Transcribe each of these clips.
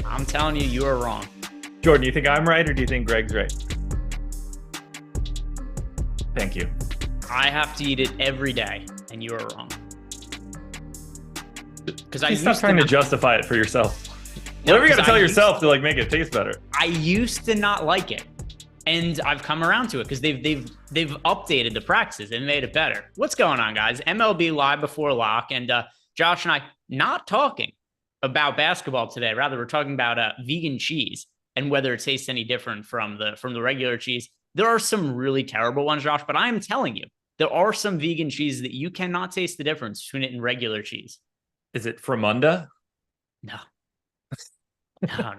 I'm telling you, you are wrong. Jordan, do you think I'm right or do you think Greg's right? Thank you. I have to eat it every day, and you are wrong. Because I stop trying to justify it for yourself. Whatever you got to tell yourself to like make it taste better. I used to not like it, and I've come around to it because they've updated the practices and made it better. What's going on, guys? MLB live before lock, and Josh and I not talking about basketball today. Rather, we're talking about vegan cheese and whether it tastes any different from the regular cheese. There are some really terrible ones, Josh, but I am telling you, there are some vegan cheese that you cannot taste the difference between it and regular cheese. Is it Fremunda? No. No.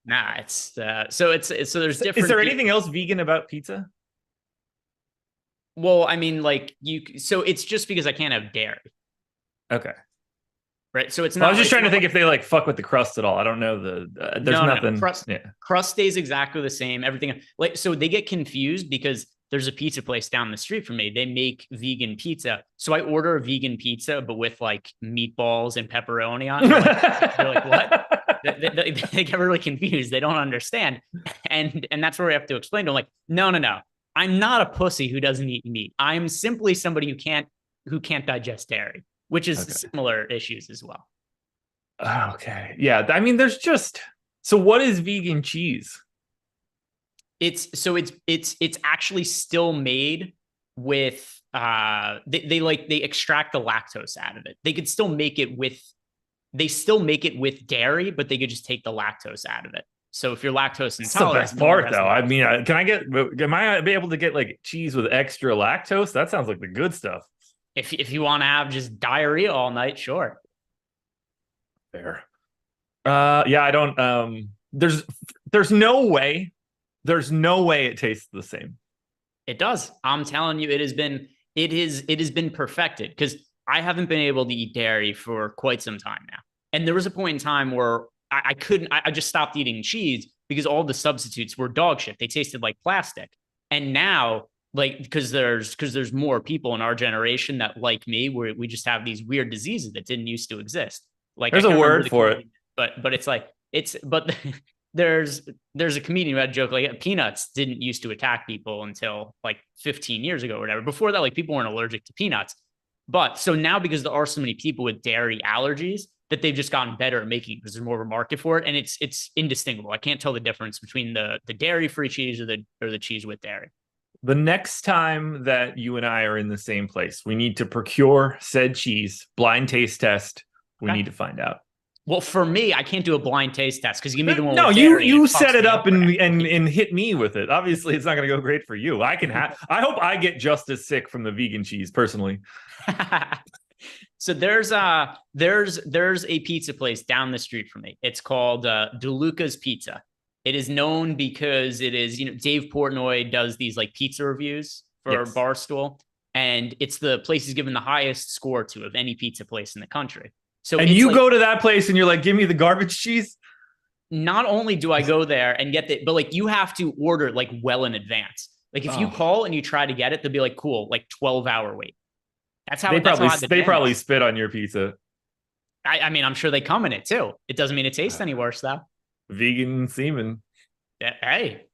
Nah, it's so there's different. Is there anything else vegan about pizza? Well, I mean, like so it's just because I can't have dairy. Okay. Right. So it's not. I was just trying to think if they like fuck with the crust at all. I don't know there's nothing. No. Crust stays exactly the same. Everything like, so they get confused because there's a pizza place down the street from me. They make vegan pizza. So I order a vegan pizza, but with like meatballs and pepperoni on it. They're like, what? They get really confused. They don't understand. And that's where we have to explain to them, like, no. I'm not a pussy who doesn't eat meat. I'm simply somebody who can't digest dairy, which is similar issues as well. Okay. Yeah. I mean, so what is vegan cheese? It's actually still made with they extract the lactose out of it. They could still make it with dairy, but they could just take the lactose out of it. So if you're lactose intolerant, that's the best part though. I mean, am I be able to get like cheese with extra lactose? That sounds like the good stuff. If you want to have just diarrhea all night, sure. Fair. Yeah, I don't. There's no way it tastes the same. It does. I'm telling you, it has been perfected because I haven't been able to eat dairy for quite some time now. And there was a point in time where I just stopped eating cheese because all the substitutes were dog shit. They tasted like plastic. And now, like, because there's more people in our generation that, like me, where we just have these weird diseases that didn't used to exist. Like, there's a word for it, but it's like there's a comedian who had a joke like peanuts didn't used to attack people until like 15 years ago or whatever. Before that, like, people weren't allergic to peanuts. But so now, because there are so many people with dairy allergies, that they've just gotten better at making it because there's more of a market for it, and it's indistinguishable. I can't tell the difference between the dairy-free cheese or the cheese with dairy. The next time that you and I are in the same place, we need to procure said cheese, blind taste test. We need to find out. Well, for me, I can't do a blind taste test because you give me the one. No, you set it up and hit me with it. Obviously, it's not going to go great for you. I hope I get just as sick from the vegan cheese personally. So there's a pizza place down the street from me. It's called DeLuca's Pizza. It is known because it is, Dave Portnoy does these like pizza reviews for Barstool, and it's the place he's given the highest score to of any pizza place in the country. So and you go to that place and you're like, give me the garbage cheese. Not only do I go there and get it, but like you have to order it like well in advance. Like if you call and you try to get it, they'll be like, cool, like 12-hour wait. That's how they probably spit on your pizza. I mean, I'm sure they come in it too. It doesn't mean it tastes any worse though. Vegan semen. Hey,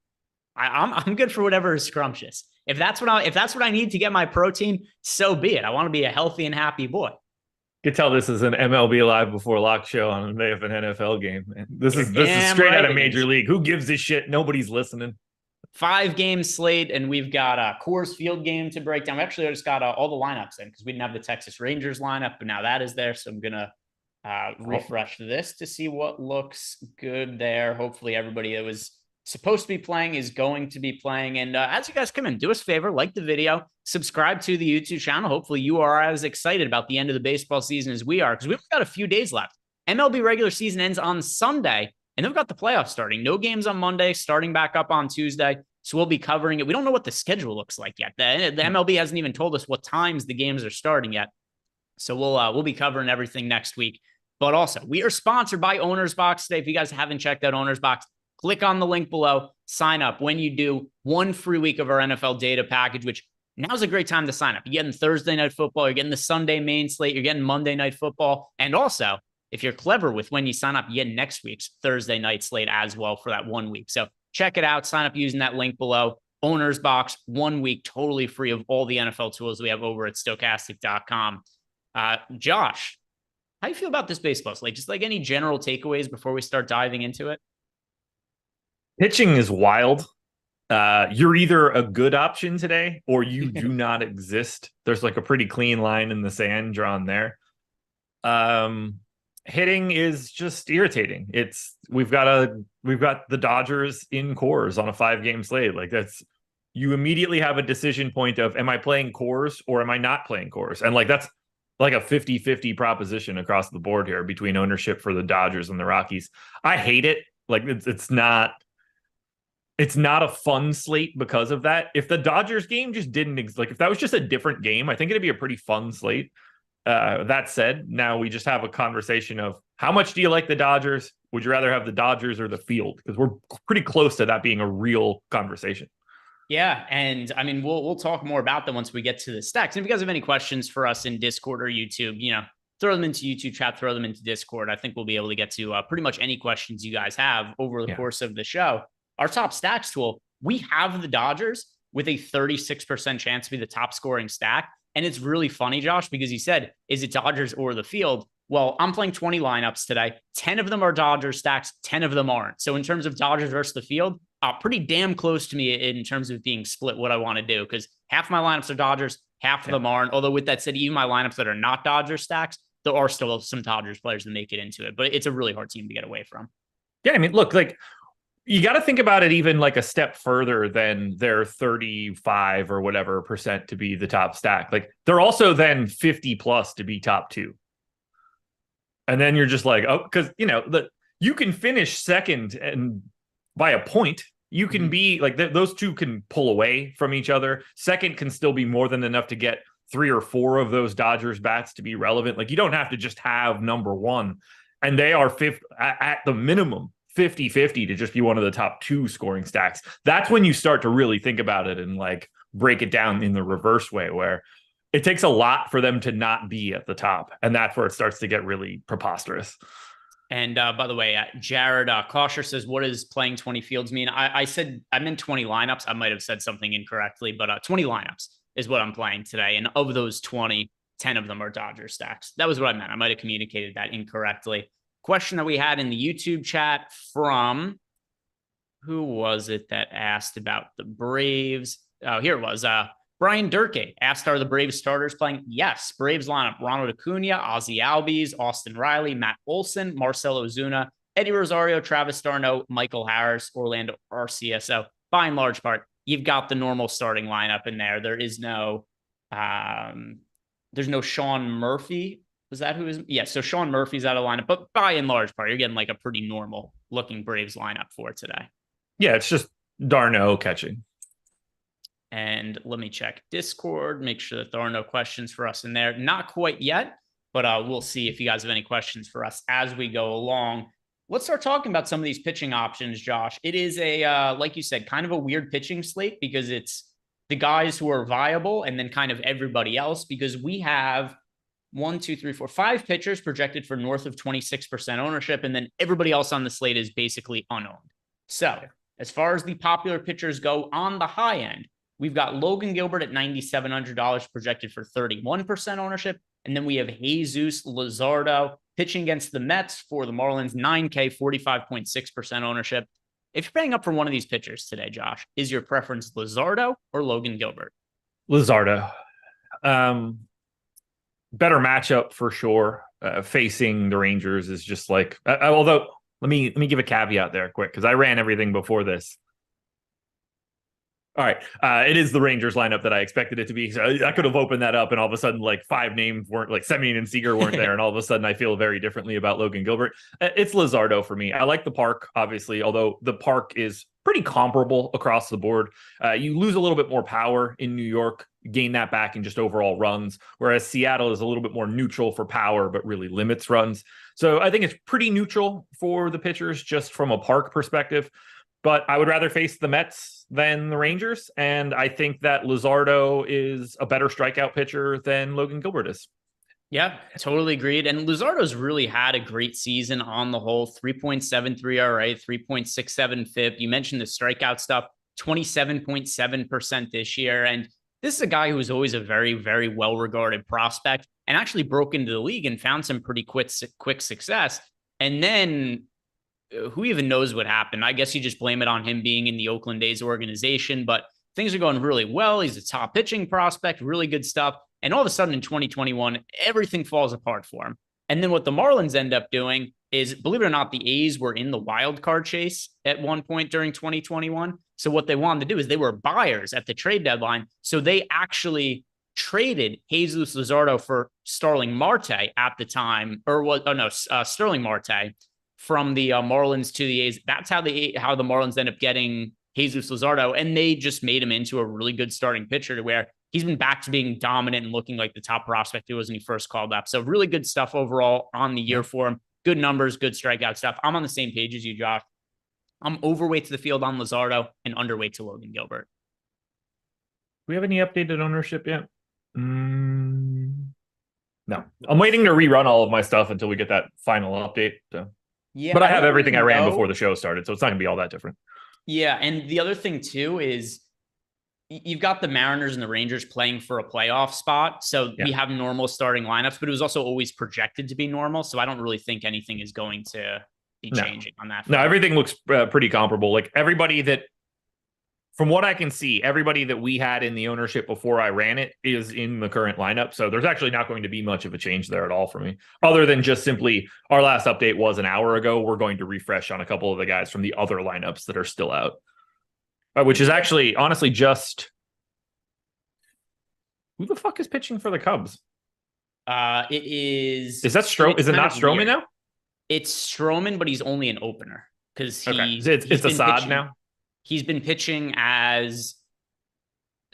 I'm good for whatever is scrumptious. If that's what I need to get my protein, so be it. I want to be a healthy and happy boy. You could tell this is an MLB Live Before Lock show on the day of an NFL game. Man. This is straight out of Major League. Who gives a shit? Nobody's listening. 5-game slate, and we've got a Coors Field game to break down. We actually just got all the lineups in because we didn't have the Texas Rangers lineup, but now that is there. So I'm gonna refresh this to see what looks good there. Hopefully, everybody that was supposed to be playing is going to be playing. And as you guys come in, do us a favor, like the video, subscribe to the YouTube channel. Hopefully you are as excited about the end of the baseball season as we are, because we've got a few days left. MLB regular season ends on Sunday, and then we've got the playoffs starting. No games on Monday, starting back up on Tuesday. So we'll be covering it. We don't know what the schedule looks like yet. The MLB hasn't even told us what times the games are starting yet. So we'll be covering everything next week. But also, we are sponsored by Owner's Box today. If you guys haven't checked out Owner's Box, click on the link below, sign up. When you do, 1 free week of our NFL data package, which now's a great time to sign up. You're getting Thursday night football, you're getting the Sunday main slate, you're getting Monday night football. And also, if you're clever with when you sign up, you get next week's Thursday night slate as well for that 1 week. So check it out, sign up using that link below. Owner's Box, 1 week, totally free of all the NFL tools we have over at Stokastic.com. Josh, how do you feel about this baseball slate? Just like any general takeaways before we start diving into it? Pitching is wild. You're either a good option today or you do not exist. There's like a pretty clean line in the sand drawn there. Hitting is just irritating. We've got the Dodgers in Coors on a 5-game slate. Like you immediately have a decision point of, am I playing Coors or am I not playing Coors? And like that's like a 50-50 proposition across the board here between ownership for the Dodgers and the Rockies. I hate it. Like it's not a fun slate because of that. If the Dodgers game just didn't if that was just a different game, I think it'd be a pretty fun slate. That said, now we just have a conversation of how much do you like the Dodgers? Would you rather have the Dodgers or the field? Because we're pretty close to that being a real conversation. Yeah, and I mean, we'll talk more about them once we get to the stacks. And if you guys have any questions for us in Discord or YouTube, throw them into YouTube chat, throw them into Discord. I think we'll be able to get to pretty much any questions you guys have over the course of the show. Our top stacks tool, we have the Dodgers with a 36% chance to be the top scoring stack. And it's really funny, Josh, because you said, is it Dodgers or the field? Well, I'm playing 20 lineups today. 10 of them are Dodgers stacks. 10 of them aren't. So in terms of Dodgers versus the field, pretty damn close to me in terms of being split what I want to do, because half my lineups are Dodgers, half of them aren't. Although with that said, even my lineups that are not Dodgers stacks, there are still some Dodgers players that make it into it. But it's a really hard team to get away from. Yeah, I mean, look, like you got to think about it even like a step further than their 35 or whatever percent to be the top stack. Like they're also then 50 plus to be top 2. And then you're just like, oh, because you can finish second and by a point. You can be like those two can pull away from each other. Second can still be more than enough to get 3 or 4 of those Dodgers bats to be relevant. Like you don't have to just have number 1, and they are at the minimum 50-50 to just be one of the top 2 scoring stacks. That's when you start to really think about it and like break it down in the reverse way, where it takes a lot for them to not be at the top. And that's where it starts to get really preposterous. And by the way, Jared Kausher says, what does playing 20 fields mean? I said I meant 20 lineups. I might have said something incorrectly, but 20 lineups is what I'm playing today. And of those 20, 10 of them are Dodger stacks. That was what I meant. I might have communicated that incorrectly. Question that we had in the YouTube chat from, who was it that asked about the Braves? Oh, here it was. Brian Durkee asked, are the Braves starters playing? Yes. Braves lineup: Ronald Acuna, Ozzy Albies, Austin Riley, Matt Olson, Marcell Ozuna, Eddie Rosario, Travis d'Arnaud, Michael Harris, Orlando Arcia. So by and large part, you've got the normal starting lineup in there. There is no, there's no Sean Murphy. Was that who is? Yeah, so Sean Murphy's out of lineup, but by and large part, you're getting like a pretty normal looking Braves lineup for today. Yeah, it's just d'Arnaud catching. And let me check Discord, make sure that there are no questions for us in there. Not quite yet, but we'll see if you guys have any questions for us as we go along. Let's start talking about some of these pitching options, Josh. It is like you said, kind of a weird pitching slate because it's the guys who are viable and then kind of everybody else, because we have one, two, three, four, five pitchers projected for north of 26% ownership. And then everybody else on the slate is basically unowned. So as far as the popular pitchers go on the high end, we've got Logan Gilbert at $9,700 projected for 31% ownership. And then we have Jesus Luzardo pitching against the Mets for the Marlins, 9K, 45.6% ownership. If you're paying up for one of these pitchers today, Josh, is your preference Luzardo or Logan Gilbert? Luzardo. Better matchup for sure. Facing the Rangers is just like, although let me give a caveat there quick, because I ran everything before this. All right. It is the Rangers lineup that I expected it to be. So I could have opened that up and all of a sudden like five names weren't, like Semien and Seager weren't there. And all of a sudden I feel very differently about Logan Gilbert. It's Luzardo for me. I like the park, obviously, although the park is pretty comparable across the board. You lose a little bit more power in New York, gain that back in just overall runs, whereas Seattle is a little bit more neutral for power, but really limits runs. So I think it's pretty neutral for the pitchers just from a park perspective. But I would rather face the Mets than the Rangers. And I think that Luzardo is a better strikeout pitcher than Logan Gilbert is. Yeah, totally agreed. And Luzardo's really had a great season on the whole. 3.73 ERA, 3.67 FIP. You mentioned the strikeout stuff, 27.7% this year. And this is a guy who was always a very, very well-regarded prospect and actually broke into the league and found some pretty quick success. And then who even knows what happened? I guess you just blame it on him being in the Oakland A's organization, but things are going really well. He's a top pitching prospect, really good stuff. And all of a sudden in 2021, everything falls apart for him. And then what the Marlins end up doing is, believe it or not, the A's were in the wild card chase at one point during 2021. So what they wanted to do is they were buyers at the trade deadline. So they actually traded Jesus Luzardo for Starling Marte at the time, Sterling Marte from the Marlins to the A's. That's how the Marlins end up getting Jesus Luzardo, and they just made him into a really good starting pitcher to where he's been back to being dominant and looking like the top prospect he was when he first called up. So really good stuff overall on the year for him. Good numbers, good strikeout stuff. I'm on the same page as you, Josh. I'm overweight to the field on Luzardo and underweight to Logan Gilbert. Do we have any updated ownership yet? No. I'm waiting to rerun all of my stuff until we get that final update. So. Yeah, but I have everything I ran before the show started, so it's not going to be all that different. Yeah, and the other thing, too, is you've got the Mariners and the Rangers playing for a playoff spot, so we have normal starting lineups, but it was also always projected to be normal, so I don't really think anything is going to be changing on that front. No, everything looks pretty comparable. Like everybody that, from what I can see, everybody that we had in the ownership before I ran it is in the current lineup. So there's actually not going to be much of a change there at all for me, other than just simply our last update was an hour ago. We're going to refresh on a couple of the guys from the other lineups that are still out, which is actually honestly just who the fuck is pitching for the Cubs? It is. Is that Stroman? Is it not Stroman now? It's Stroman, but he's only an opener because it's Assad now. He's been pitching as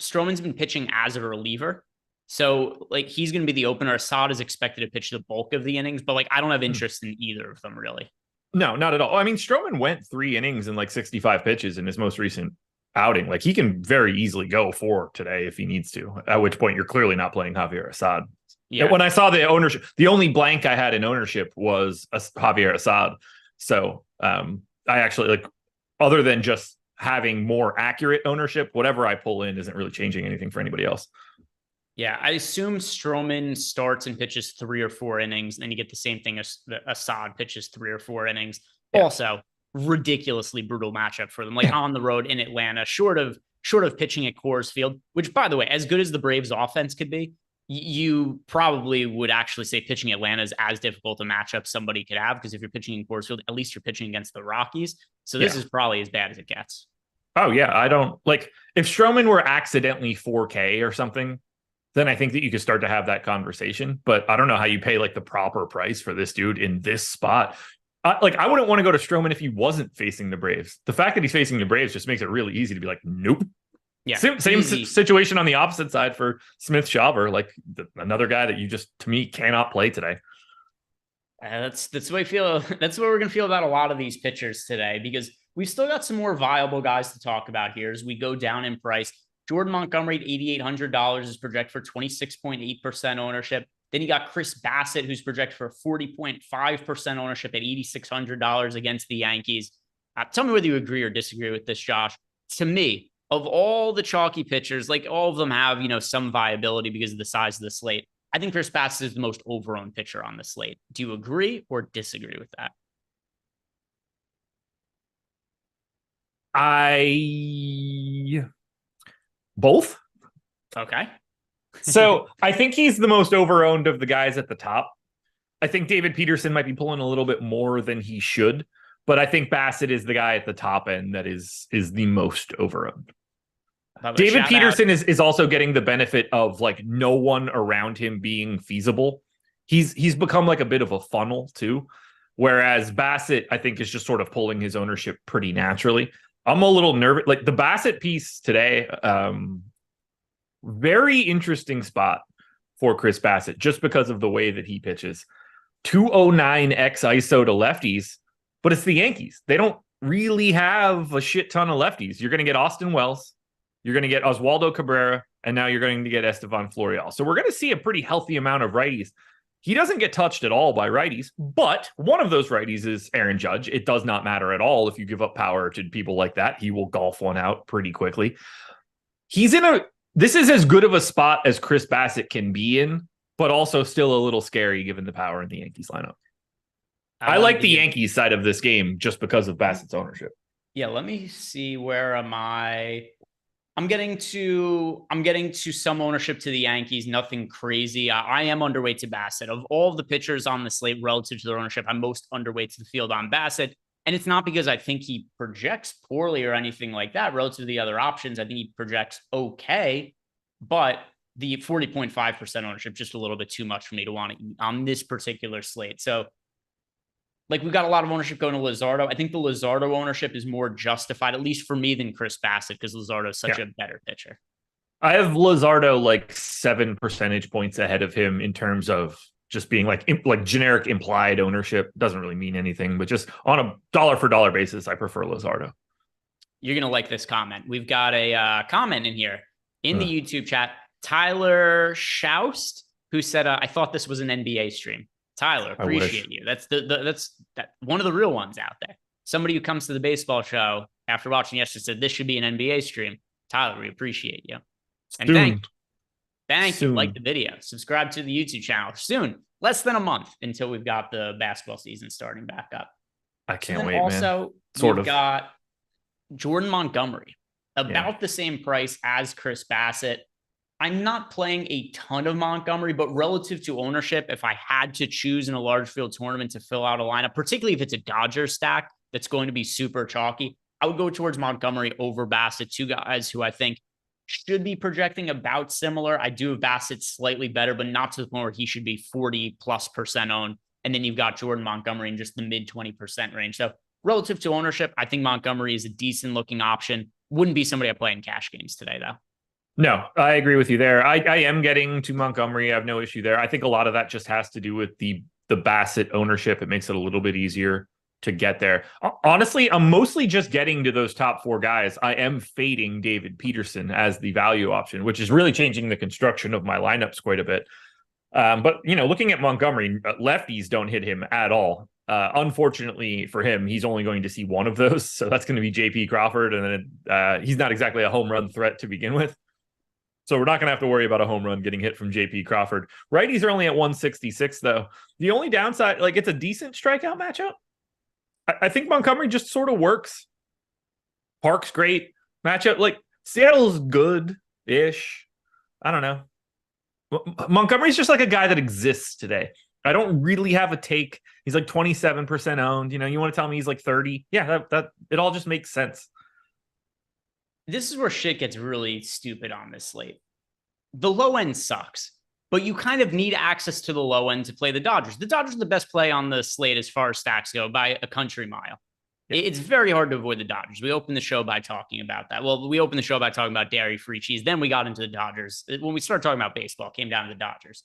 Stroman's been pitching as a reliever. So like he's going to be the opener. Assad is expected to pitch the bulk of the innings, but like I don't have interest in either of them really. No, not at all. I mean, Stroman went 3 innings and like 65 pitches in his most recent outing. Like he can very easily go 4 today if he needs to, at which point you're clearly not playing Javier Assad. Yeah. When I saw the ownership, the only blank I had in ownership was Javier Assad. So I actually like, other than just having more accurate ownership, whatever I pull in isn't really changing anything for anybody else. Yeah, I assume Stroman starts and pitches 3 or 4 innings, and then you get the same thing as Assad pitches 3 or 4 innings. Yeah. Also, ridiculously brutal matchup for them, like on the road in Atlanta, short of pitching at Coors Field, which, by the way, as good as the Braves offense could be, you probably would actually say pitching Atlanta is as difficult a matchup somebody could have, because if you're pitching in Coors Field, at least you're pitching against the Rockies. So this is probably as bad as it gets. Oh, yeah. I don't like if Stroman were accidentally 4K or something, then I think that you could start to have that conversation. But I don't know how you pay like the proper price for this dude in this spot. I wouldn't want to go to Stroman if he wasn't facing the Braves. The fact that he's facing the Braves just makes it really easy to be like, nope. Yeah, same situation on the opposite side for Smith-Shawver, like another guy that you just, to me, cannot play today. That's the way I feel. That's what we're going to feel about a lot of these pitchers today, because we've still got some more viable guys to talk about here as we go down in price. Jordan Montgomery at $8,800 is projected for 26.8% ownership. Then you got Chris Bassett, who's projected for 40.5% ownership at $8,600 against the Yankees. Tell me whether you agree or disagree with this, Josh. To me, of all the chalky pitchers, like all of them have, some viability because of the size of the slate. I think Chris Bassett is the most over-owned pitcher on the slate. Do you agree or disagree with that? Both. Okay. So I think he's the most over-owned of the guys at the top. I think David Peterson might be pulling a little bit more than he should, but I think Bassett is the guy at the top end that is the most over-owned. David Peterson is also getting the benefit of like no one around him being feasible. He's become like a bit of a funnel too. Whereas Bassett, I think, is just sort of pulling his ownership pretty naturally. I'm a little nervous. Like the Bassett piece today, very interesting spot for Chris Bassett, just because of the way that he pitches. 209 X ISO to lefties, but it's the Yankees. They don't really have a shit ton of lefties. You're going to get Austin Wells. You're going to get Oswaldo Cabrera, and now you're going to get Estevan Florial. So we're going to see a pretty healthy amount of righties. He doesn't get touched at all by righties, but one of those righties is Aaron Judge. It does not matter at all if you give up power to people like that. He will golf one out pretty quickly. This is as good of a spot as Chris Bassett can be in, but also still a little scary given the power in the Yankees lineup. I like the Yankees side of this game just because of Bassett's ownership. Yeah, let me see. Where am I? I'm getting to some ownership to the Yankees. Nothing crazy. I am underweight to Bassett. Of all of the pitchers on the slate relative to their ownership, I'm most underweight to the field on Bassett. And it's not because I think he projects poorly or anything like that relative to the other options. I think he projects okay, but the 40.5% ownership, just a little bit too much for me to want to eat on this particular slate. So like we've got a lot of ownership going to Luzardo. I think the Luzardo ownership is more justified, at least for me, than Chris Bassett, because Luzardo is such a better pitcher. I have Luzardo like 7 percentage points ahead of him in terms of just being like generic implied ownership. Doesn't really mean anything, but just on a dollar for dollar basis, I prefer Luzardo. You're going to like this comment. We've got a comment in here in the YouTube chat. Tyler Schaust, who said, I thought this was an NBA stream. Tyler, appreciate you. That's that's one of the real ones out there. Somebody who comes to the baseball show after watching yesterday said this should be an NBA stream. Tyler, we appreciate you. And thank you. Like the video. Subscribe to the YouTube channel. Soon. Less than a month until we've got the basketball season starting back up. I can't wait, also, man. We've got Jordan Montgomery. About the same price as Chris Bassett. I'm not playing a ton of Montgomery, but relative to ownership, if I had to choose in a large field tournament to fill out a lineup, particularly if it's a Dodgers stack that's going to be super chalky, I would go towards Montgomery over Bassett, two guys who I think should be projecting about similar. I do have Bassett slightly better, but not to the point where he should be 40+% owned. And then you've got Jordan Montgomery in just the mid 20% range. So relative to ownership, I think Montgomery is a decent looking option. Wouldn't be somebody I play in cash games today, though. No, I agree with you there. I am getting to Montgomery. I have no issue there. I think a lot of that just has to do with the Bassett ownership. It makes it a little bit easier to get there. Honestly, I'm mostly just getting to those top 4 guys. I am fading David Peterson as the value option, which is really changing the construction of my lineups quite a bit. But, looking at Montgomery, lefties don't hit him at all. Unfortunately for him, he's only going to see one of those. So that's going to be JP Crawford. And then he's not exactly a home run threat to begin with. So we're not going to have to worry about a home run getting hit from JP Crawford. Righties are only at 166, though. The only downside, it's a decent strikeout matchup. I think Montgomery just sort of works. Park's great. Matchup, Seattle's good-ish. I don't know. Montgomery's just like a guy that exists today. I don't really have a take. He's like 27% owned. You want to tell me he's like 30? Yeah, that it all just makes sense. This is where shit gets really stupid on this slate. The low end sucks, but you kind of need access to the low end to play the Dodgers. The Dodgers are the best play on the slate as far as stacks go by a country mile. Yeah. It's very hard to avoid the Dodgers. We opened the show by talking about that. Well, we opened the show by talking about dairy-free cheese. Then we got into the Dodgers. When we started talking about baseball, it came down to the Dodgers.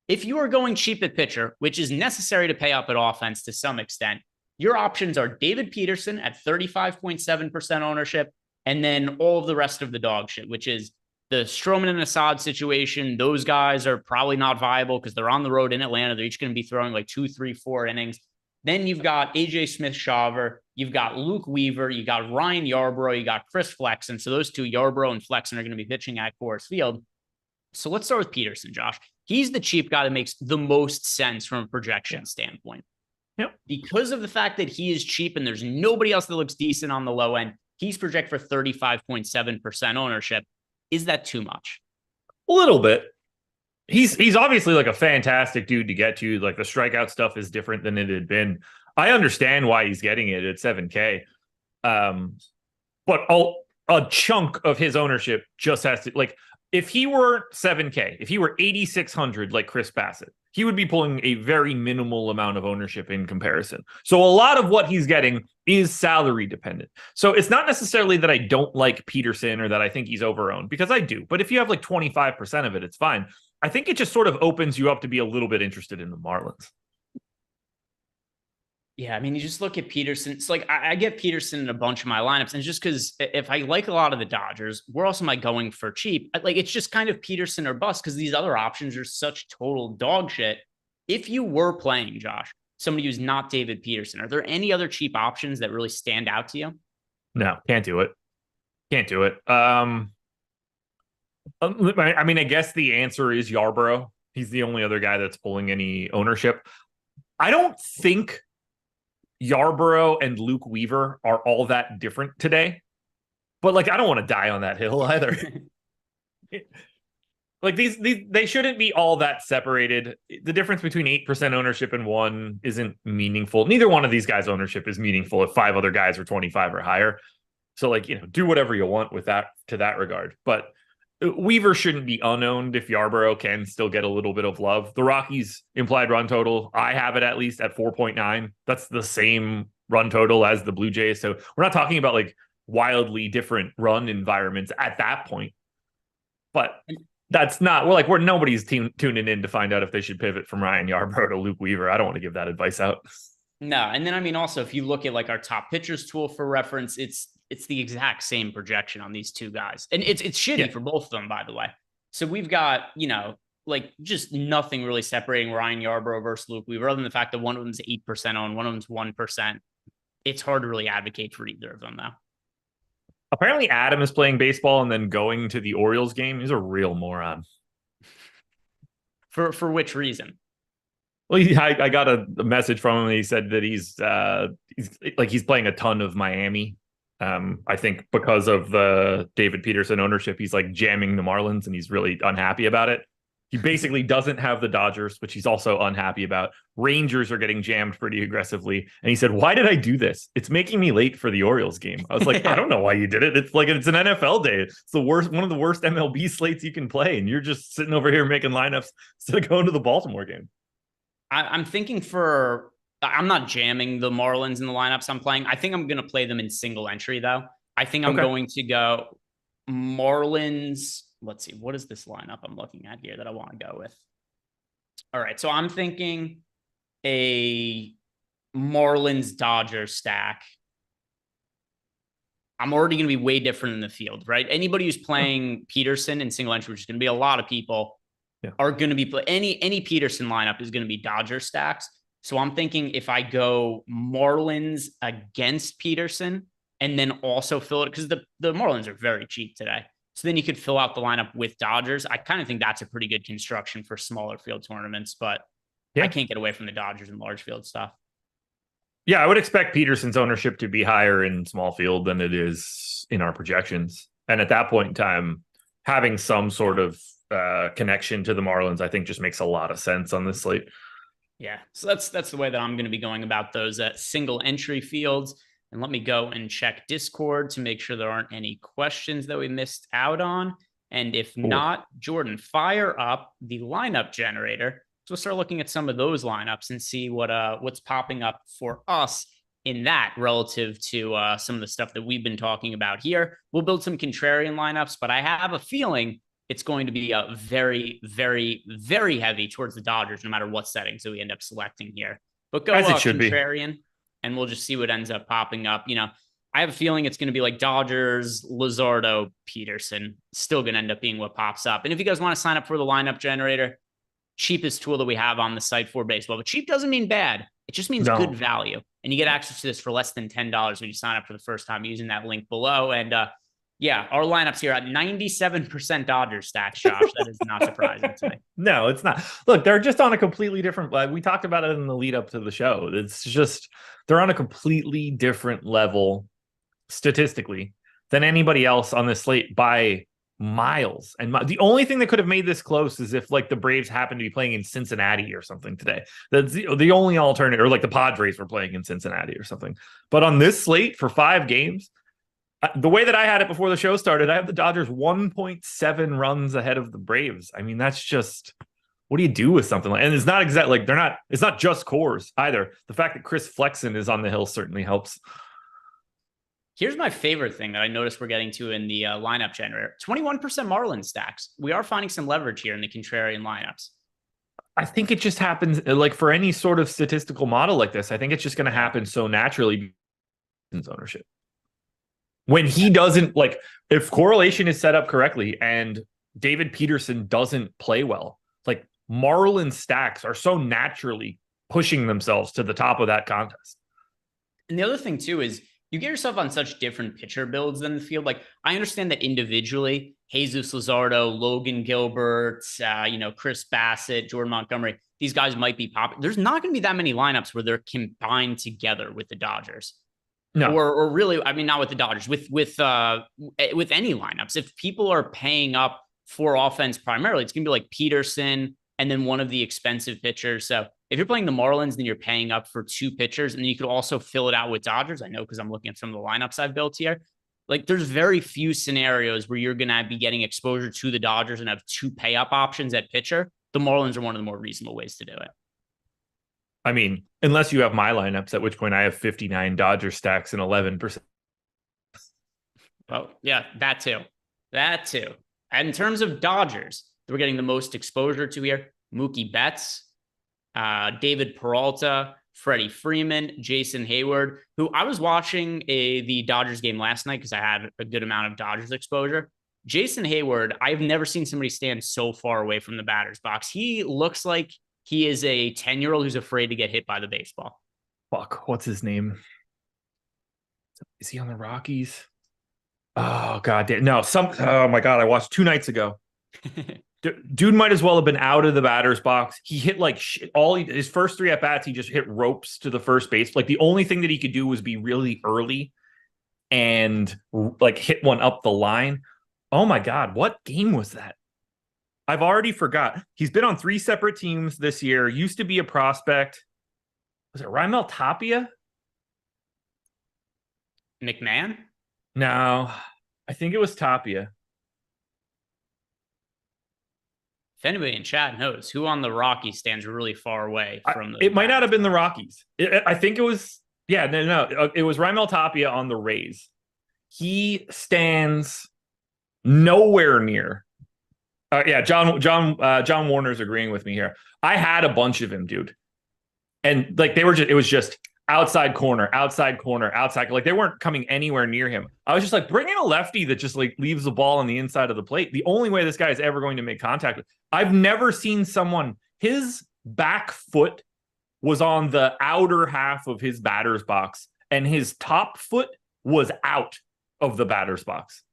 If you are going cheap at pitcher, which is necessary to pay up at offense to some extent, your options are David Peterson at 35.7% ownership, and then all of the rest of the dog shit, which is the Stroman and Assad situation, those guys are probably not viable because they're on the road in Atlanta. They're each going to be throwing like 2, 3, 4 innings. Then you've got AJ Smith-Shawver, you've got Luke Weaver, you got Ryan Yarbrough, you got Chris Flexen. So those two, Yarbrough and Flexen, are going to be pitching at Coors Field. So let's start with Peterson, Josh. He's the cheap guy that makes the most sense from a projection standpoint. Yep. Because of the fact that he is cheap and there's nobody else that looks decent on the low end, he's projected for 35.7% ownership. Is that too much? A little bit. He's obviously like a fantastic dude to get to. Like the strikeout stuff is different than it had been. I understand why he's getting it at 7K. But a chunk of his ownership just has to, like, if he were 7K, if he were 8,600 like Chris Bassett, he would be pulling a very minimal amount of ownership in comparison. So a lot of what he's getting is salary dependent. So it's not necessarily that I don't like Peterson or that I think he's overowned, because I do. But if you have like 25% of it, it's fine. I think it just sort of opens you up to be a little bit interested in the Marlins. Yeah, I mean, you just look at Peterson. It's like I get Peterson in a bunch of my lineups, and it's just because if I like a lot of the Dodgers, where else am I going for cheap? Like, it's just kind of Peterson or bust because these other options are such total dog shit. If you were playing, Josh, somebody who's not David Peterson, are there any other cheap options that really stand out to you? No, can't do it. Can't do it. I mean, I guess the answer is Yarbrough. He's the only other guy that's pulling any ownership. I don't think Yarbrough and Luke Weaver are all that different today, but like, I don't want to die on that hill either. Like these, they shouldn't be all that separated. The difference between 8% ownership and 1 isn't meaningful. Neither one of these guys' ownership is meaningful if 5 other guys are 25 or higher. So like, do whatever you want with that to that regard. But Weaver shouldn't be unowned if Yarbrough can still get a little bit of love. The Rockies' implied run total, I have it at least at 4.9. That's the same run total as the Blue Jays. So we're not talking about like wildly different run environments at that point. But that's not, we're nobody's tuning in to find out if they should pivot from Ryan Yarbrough to Luke Weaver. I don't want to give that advice out. No, and then I mean, also if you look at like our top pitchers tool for reference, it's the exact same projection on these two guys, and it's shitty for both of them, by the way. So we've got like just nothing really separating Ryan Yarbrough versus Luke Weaver, other than the fact that one of them's 8% owned, one of them's 1%. It's hard to really advocate for either of them, though. Apparently, Adam is playing baseball and then going to the Orioles game. He's a real moron. For which reason? Well, I got a message from him. And he said that he's playing a ton of Miami. I think because of the David Peterson ownership, he's like jamming the Marlins and he's really unhappy about it. He basically doesn't have the Dodgers, which he's also unhappy about. Rangers are getting jammed pretty aggressively. And he said, why did I do this? It's making me late for the Orioles game. I was like, I don't know why you did it. It's an NFL day. It's one of the worst MLB slates you can play. And you're just sitting over here making lineups instead of going to the Baltimore game. I'm thinking I'm not jamming the Marlins in the lineups I'm playing. I think I'm going to play them in single entry, though. I think I'm going to go Marlins. Let's see. What is this lineup I'm looking at here that I want to go with? All right. So I'm thinking a Marlins Dodgers stack. I'm already going to be way different in the field, right? Anybody who's playing Peterson in single entry, which is going to be a lot of people, are going to be any Peterson lineup is going to be Dodger stacks. So I'm thinking if I go Marlins against Peterson and then also fill it, because the Marlins are very cheap today. So then you could fill out the lineup with Dodgers. I kind of think that's a pretty good construction for smaller field tournaments, but I can't get away from the Dodgers and large field stuff. Yeah, I would expect Peterson's ownership to be higher in small field than it is in our projections. And at that point in time, having some sort of connection to the Marlins, I think just makes a lot of sense on this slate. Yeah, so that's the way that I'm going to be going about those single entry fields. And let me go and check Discord to make sure there aren't any questions that we missed out on. And if not, Jordan, fire up the lineup generator. So we'll start looking at some of those lineups and see what's popping up for us in that relative to some of the stuff that we've been talking about here. We'll build some contrarian lineups, but I have a feeling it's going to be a very, very, very heavy towards the Dodgers, no matter what settings that we end up selecting here. But go as it should contrarian, and we'll just see what ends up popping up. I have a feeling it's going to be like Dodgers, Luzardo, Peterson. Still going to end up being what pops up. And if you guys want to sign up for the lineup generator, cheapest tool that we have on the site for baseball. But cheap doesn't mean bad. It just means good value. And you get access to this for less than $10 when you sign up for the first time using that link below. And yeah, our lineups here at 97% Dodgers stacks, Josh. That is not surprising to me. No, it's not. Look, they're just on a completely different. We talked about it in the lead up to the show. It's just they're on a completely different level statistically than anybody else on this slate by miles. And the only thing that could have made this close is if like the Braves happened to be playing in Cincinnati or something today. That's the only alternative, or like the Padres were playing in Cincinnati or something. But on this slate for 5 games, the way that I had it before the show started, I have the Dodgers 1.7 runs ahead of the Braves. I mean, that's just, what do you do with something like, and it's not exactly like it's not just cores either. The fact that Chris Flexen is on the hill certainly helps. Here's my favorite thing that I noticed we're getting to in the lineup generator. 21% Marlin stacks. We are finding some leverage here in the contrarian lineups. I think it just happens, like for any sort of statistical model like this, I think it's just going to happen so naturally in ownership. When he doesn't, like, if correlation is set up correctly and David Peterson doesn't play well, like Marlin stacks are so naturally pushing themselves to the top of that contest. And the other thing too is you get yourself on such different pitcher builds than the field. Like I understand that individually, Jesus Luzardo, Logan Gilbert, Chris Bassett, Jordan Montgomery, these guys might be popular. There's not going to be that many lineups where they're combined together with the Dodgers. No, or really, I mean, not with the Dodgers, with any lineups. If people are paying up for offense primarily, it's gonna be like Peterson and then one of the expensive pitchers. So if you're playing the Marlins, then you're paying up for 2 pitchers, and then you could also fill it out with Dodgers. I know because I'm looking at some of the lineups I've built here. Like, there's very few scenarios where you're gonna be getting exposure to the Dodgers and have 2 pay up options at pitcher. The Marlins are one of the more reasonable ways to do it. I mean, unless you have my lineups, at which point I have 59 Dodger stacks and 11%. Oh, yeah, that too. And in terms of Dodgers, we're getting the most exposure to here. Mookie Betts, David Peralta, Freddie Freeman, Jason Hayward, who I was watching the Dodgers game last night because I had a good amount of Dodgers exposure. Jason Hayward, I've never seen somebody stand so far away from the batter's box. He looks like he is a 10-year-old who's afraid to get hit by the baseball. Fuck, what's his name? Is he on the Rockies? Oh, God damn. No, oh, my God. I watched 2 nights ago. Dude might as well have been out of the batter's box. He hit like shit. His first 3 at-bats, he just hit ropes to the first base. Like, the only thing that he could do was be really early and, like, hit one up the line. Oh, my God. What game was that? I've already forgot. He's been on 3 separate teams this year. Used to be a prospect. Was it Raimel Tapia? McMahon? No, I think it was Tapia. If anybody in chat knows who on the Rockies stands really far away from it might not have been the Rockies. I think it was, yeah, no. It was Raimel Tapia on the Rays. He stands nowhere near. John Warner's agreeing with me here. I had a bunch of him, dude. And like it was just outside corner. Like they weren't coming anywhere near him. I was just like, bring in a lefty that just like leaves the ball on the inside of the plate. The only way this guy is ever going to make contact with. I've never seen someone, his back foot was on the outer half of his batter's box and his top foot was out of the batter's box.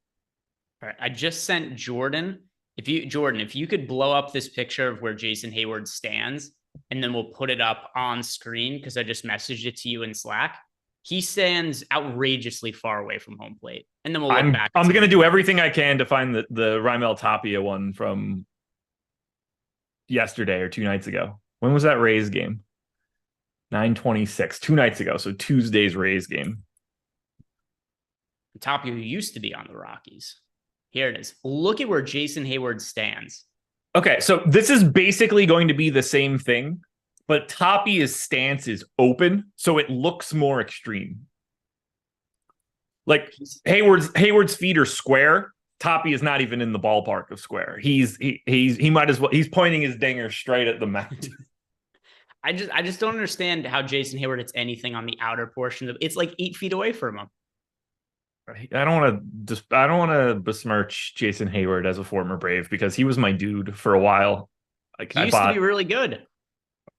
All right. I just sent Jordan. If you could blow up this picture of where Jason Hayward stands, and then we'll put it up on screen because I just messaged it to you in Slack. He stands outrageously far away from home plate. And then we'll look back. I'm going to do everything I can to find the Raimel Tapia one from yesterday or 2 nights ago. When was that Rays game? 9/26, 2 nights ago. So Tuesday's Rays game. Tapia, who used to be on the Rockies. Here it is. Look at where Jason Hayward stands. Okay, so this is basically going to be the same thing, but Tapia's stance is open, so it looks more extreme. Like Hayward's feet are square. Tapia is not even in the ballpark of square. He might as well. He's pointing his dinger straight at the mountain. I just don't understand how Jason Hayward hits anything on the outer portion of it's like 8 feet away from him. I don't want to besmirch Jason Hayward as a former Brave because he was my dude for a while. Like He used to be really good.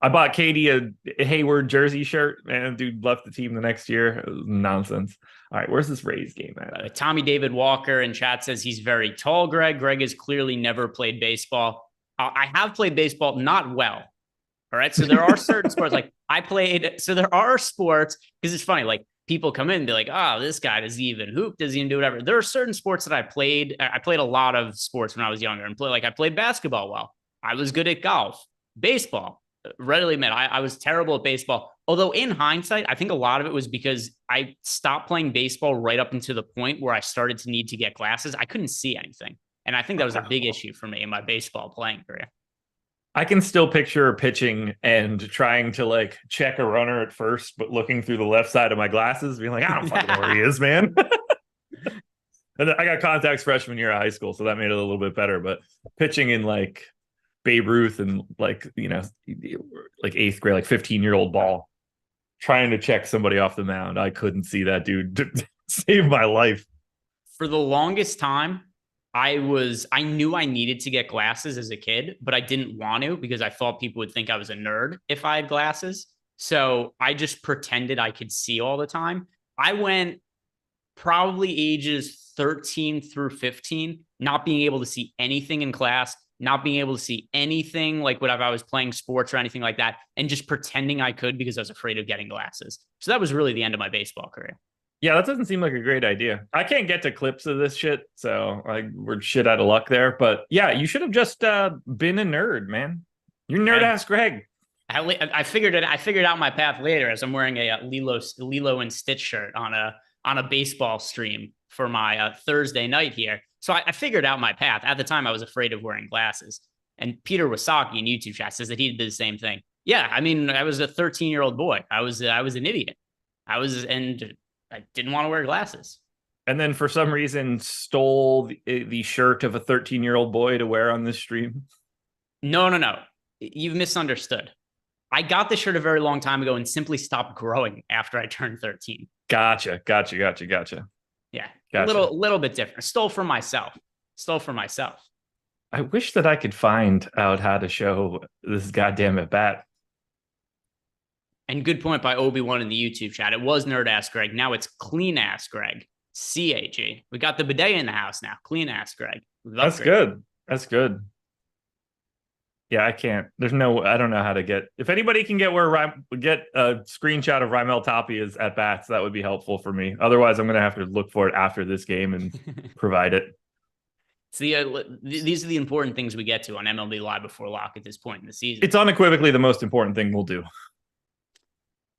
I bought Katie a Hayward jersey shirt, and dude left the team the next year. It was nonsense. All right, where's this Rays game at? Tommy David Walker in chat says he's very tall, Greg. Greg has clearly never played baseball. I have played baseball, not well. All right. So there are certain sports like I played. So there are sports because it's funny. Like people come in and be like, oh, this guy does he even hoop? Does he even do whatever? There are certain sports that I played. I played a lot of sports when I was younger and I played basketball well. I was good at golf, baseball. Readily admit I was terrible at baseball. Although in hindsight, I think a lot of it was because I stopped playing baseball right up until the point where I started to need to get glasses. I couldn't see anything. And I think that was a big issue for me in my baseball playing career. I can still picture pitching and trying to like check a runner at first, but looking through the left side of my glasses, being like, I don't fucking know where he is, man. And I got contacts freshman year of high school, so that made it a little bit better. But pitching in like Babe Ruth and like, you know, like 8th grade, like 15-year-old ball, trying to check somebody off the mound. I couldn't see that dude save my life. For the longest time, I knew I needed to get glasses as a kid, but I didn't want to because I thought people would think I was a nerd if I had glasses. So I just pretended I could see all the time. I went probably ages 13 through 15, not being able to see anything in class, not being able to see anything like whatever I was playing sports or anything like that, and just pretending I could because I was afraid of getting glasses. So that was really the end of my baseball career. Yeah, that doesn't seem like a great idea. I can't get to clips of this shit, so we're shit out of luck there. But yeah, you should have just been a nerd, man. You're nerd ass Greg. I figured it. I figured out my path later as I'm wearing a Lilo and Stitch shirt on a baseball stream for my Thursday night here. So I figured out my path. At the time, I was afraid of wearing glasses. And Peter Wasaki in YouTube chat says that he did the same thing. Yeah, I mean, I was a 13-year-old boy. I was an idiot. And I didn't want to wear glasses. And then for some reason stole the shirt of a 13-year-old boy to wear on this stream. No. You've misunderstood. I got the shirt a very long time ago and simply stopped growing after I turned 13. Gotcha. Yeah. Gotcha. A little bit different. Stole from myself. I wish that I could find out how to show this goddamn at bat. And good point by Obi-Wan in the YouTube chat. It was Nerd Ass Greg. Now it's Clean Ass Greg. CAG. We got the bidet in the house now. Clean Ass Greg. That's good. Yeah, I can't. I don't know how to get. If anybody can get get a screenshot of Raimel Tapia's at bats, that would be helpful for me. Otherwise, I'm going to have to look for it after this game and provide it. So these are the important things we get to on MLB Live Before Lock at this point in the season. It's unequivocally the most important thing we'll do.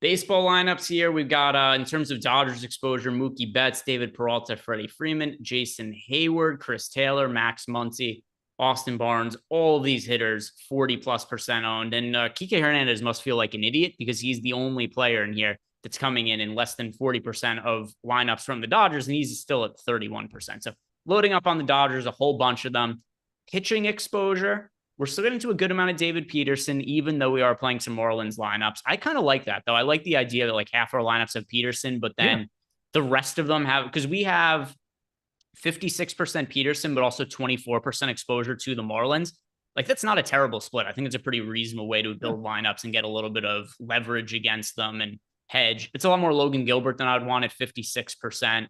Baseball lineups here. We've got, in terms of Dodgers exposure, Mookie Betts, David Peralta, Freddie Freeman, Jason Hayward, Chris Taylor, Max Muncy, Austin Barnes, all of these hitters 40+% owned. And Kike Hernandez must feel like an idiot because he's the only player in here that's coming in less than 40% of lineups from the Dodgers, and he's still at 31%. So loading up on the Dodgers, a whole bunch of them. Pitching exposure, we're still getting to a good amount of David Peterson, even though we are playing some Marlins lineups. I kind of like that, though. I like the idea that like half our lineups have Peterson, but then the rest of them have, because we have 56% Peterson, but also 24% exposure to the Marlins. Like, that's not a terrible split. I think it's a pretty reasonable way to build lineups and get a little bit of leverage against them and hedge. It's a lot more Logan Gilbert than I'd want at 56%.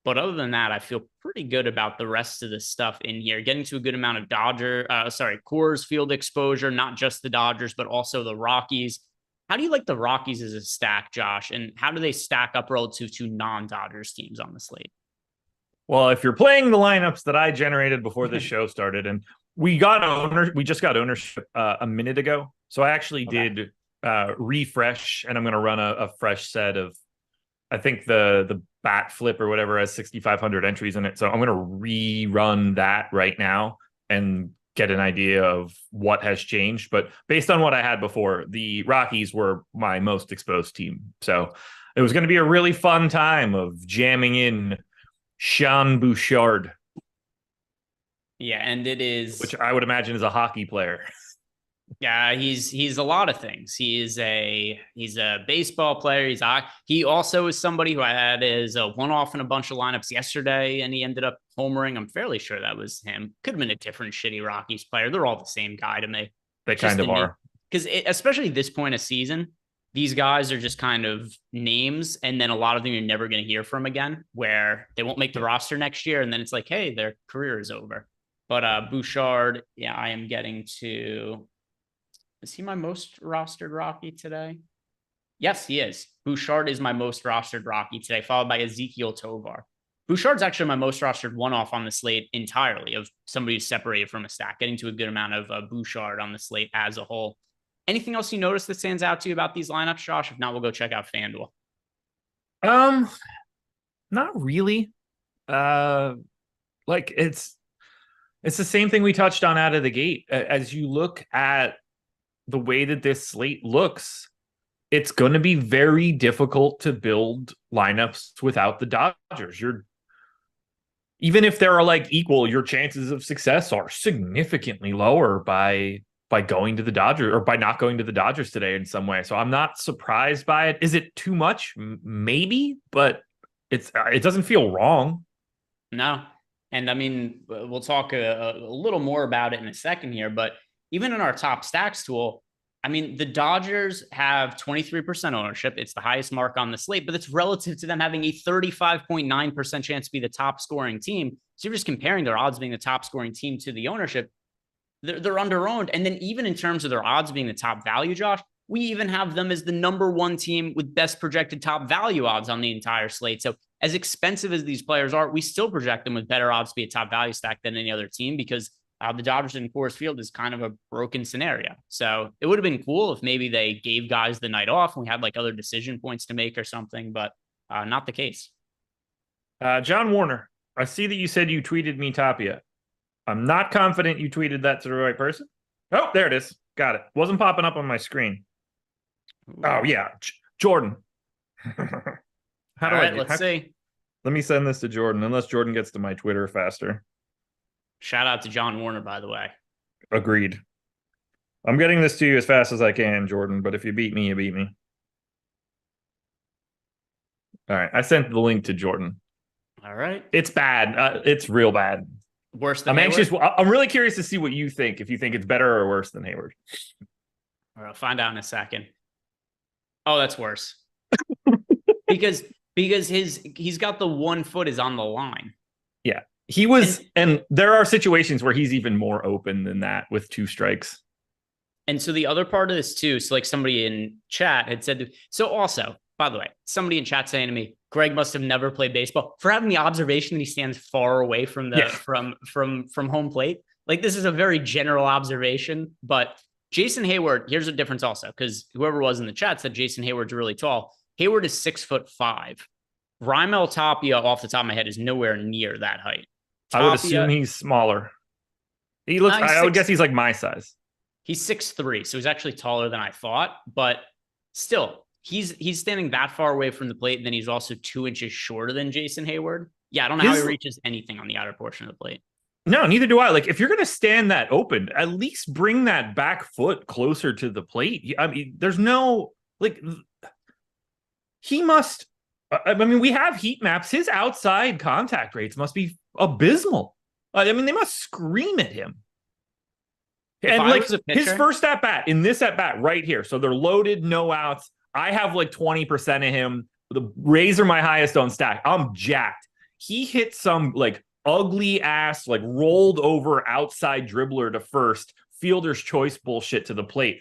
But other than that, I feel pretty good about the rest of the stuff in here. Getting to a good amount of Coors Field exposure, not just the Dodgers, but also the Rockies. How do you like the Rockies as a stack, Josh? And how do they stack up relative to non-Dodgers teams on the slate? Well, if you're playing the lineups that I generated before this show started, and we just got ownership a minute ago. So I actually did refresh, and I'm going to run a fresh set of, I think the bat flip or whatever has 6,500 entries in it. So I'm going to rerun that right now and get an idea of what has changed. But based on what I had before, the Rockies were my most exposed team. So it was going to be a really fun time of jamming in Sean Bouchard. Yeah, and it is, which I would imagine is a hockey player. Yeah, he's a lot of things. He's a baseball player. He also is somebody who I had as a one-off in a bunch of lineups yesterday, and he ended up homering. I'm fairly sure that was him. Could have been a different shitty Rockies player. They're all the same guy to me. They kind of are. Because especially this point of season, these guys are just kind of names, and then a lot of them you're never going to hear from again, where they won't make the roster next year, and then it's like, hey, their career is over. But Bouchard, yeah, I am getting to. Is he my most rostered Rocky today? Yes, he is. Bouchard is my most rostered Rocky today, followed by Ezekiel Tovar. Bouchard's actually my most rostered one-off on the slate entirely of somebody who's separated from a stack, getting to a good amount of Bouchard on the slate as a whole. Anything else you notice that stands out to you about these lineups, Josh? If not, we'll go check out FanDuel. Not really. Like it's the same thing we touched on out of the gate. As you look at the way that this slate looks, it's going to be very difficult to build lineups without the Dodgers. Even if they're like equal, your chances of success are significantly lower by going to the Dodgers or by not going to the Dodgers today in some way. So I'm not surprised by it. Is it too much? Maybe, but it doesn't feel wrong. No. And I mean, we'll talk a little more about it in a second here, but even in our top stacks tool, I mean, the Dodgers have 23% ownership. It's the highest mark on the slate, but it's relative to them having a 35.9% chance to be the top scoring team. So you're just comparing their odds being the top scoring team to the ownership. They're under-owned. And then even in terms of their odds being the top value, Josh, we even have them as the number one team with best projected top value odds on the entire slate. So as expensive as these players are, we still project them with better odds to be a top value stack than any other team because the Dodgers in Coors Field is kind of a broken scenario. So it would have been cool if maybe they gave guys the night off and we had like other decision points to make or something, but not the case. John Warner, I see that you said you tweeted me Tapia. I'm not confident you tweeted that to the right person. Oh, there it is. Got it. Wasn't popping up on my screen. Oh, yeah. Jordan. How do let's see. Let me send this to Jordan, unless Jordan gets to my Twitter faster. Shout out to John Warner, by the way. Agreed. I'm getting this to you as fast as I can, Jordan, but if you beat me, you beat me. All right. I sent the link to Jordan. All right. It's bad. It's real bad. Worse than Hayward? Anxious. I'm really curious to see what you think, if you think it's better or worse than Hayward. All right, I'll find out in a second. Oh, that's worse. because he's got the 1 foot is on the line. Yeah. He was, and there are situations where he's even more open than that with 2 strikes. And so the other part of this too, so like somebody in chat had said, so also, by the way, somebody in chat saying to me, Greg must have never played baseball for having the observation that he stands far away from the from home plate. Like this is a very general observation, but Jason Hayward, here's a difference also, because whoever was in the chat said Jason Hayward's really tall. Hayward is 6'5". Raimel Tapia, off the top of my head, is nowhere near that height. Tapia, I would assume he's smaller. He looks. I would guess he's like my size. He's 6'3", so he's actually taller than I thought. But still, he's standing that far away from the plate, and then he's also 2 inches shorter than Jason Hayward. Yeah, I don't know how he reaches anything on the outer portion of the plate. No, neither do I. Like, if you're going to stand that open, at least bring that back foot closer to the plate. I mean, there's no like. He must. I mean, we have heat maps. His outside contact rates must be abysmal. I mean, they must scream at him. And like his first at bat in this at bat right here. So they're loaded, no outs. I have like 20% of him. The Rays are my highest on stack. I'm jacked. He hit some like ugly ass, like rolled over outside dribbler to first, fielder's choice bullshit to the plate.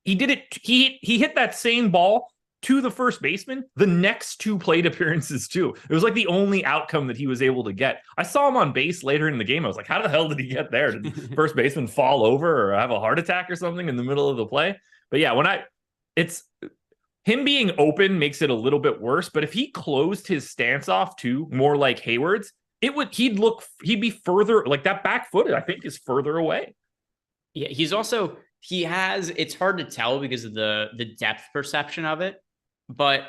He did it. He hit that same ball to the first baseman the next 2 plate appearances too. It was like the only outcome that he was able to get. I saw him on base later in the game. I was like, how the hell did he get there? Did the first baseman fall over or have a heart attack or something in the middle of the play? But yeah, it's him being open makes it a little bit worse. But if he closed his stance off too, more like Hayward's, he'd be further, like that back foot, I think, is further away. Yeah, it's hard to tell because of the depth perception of it. But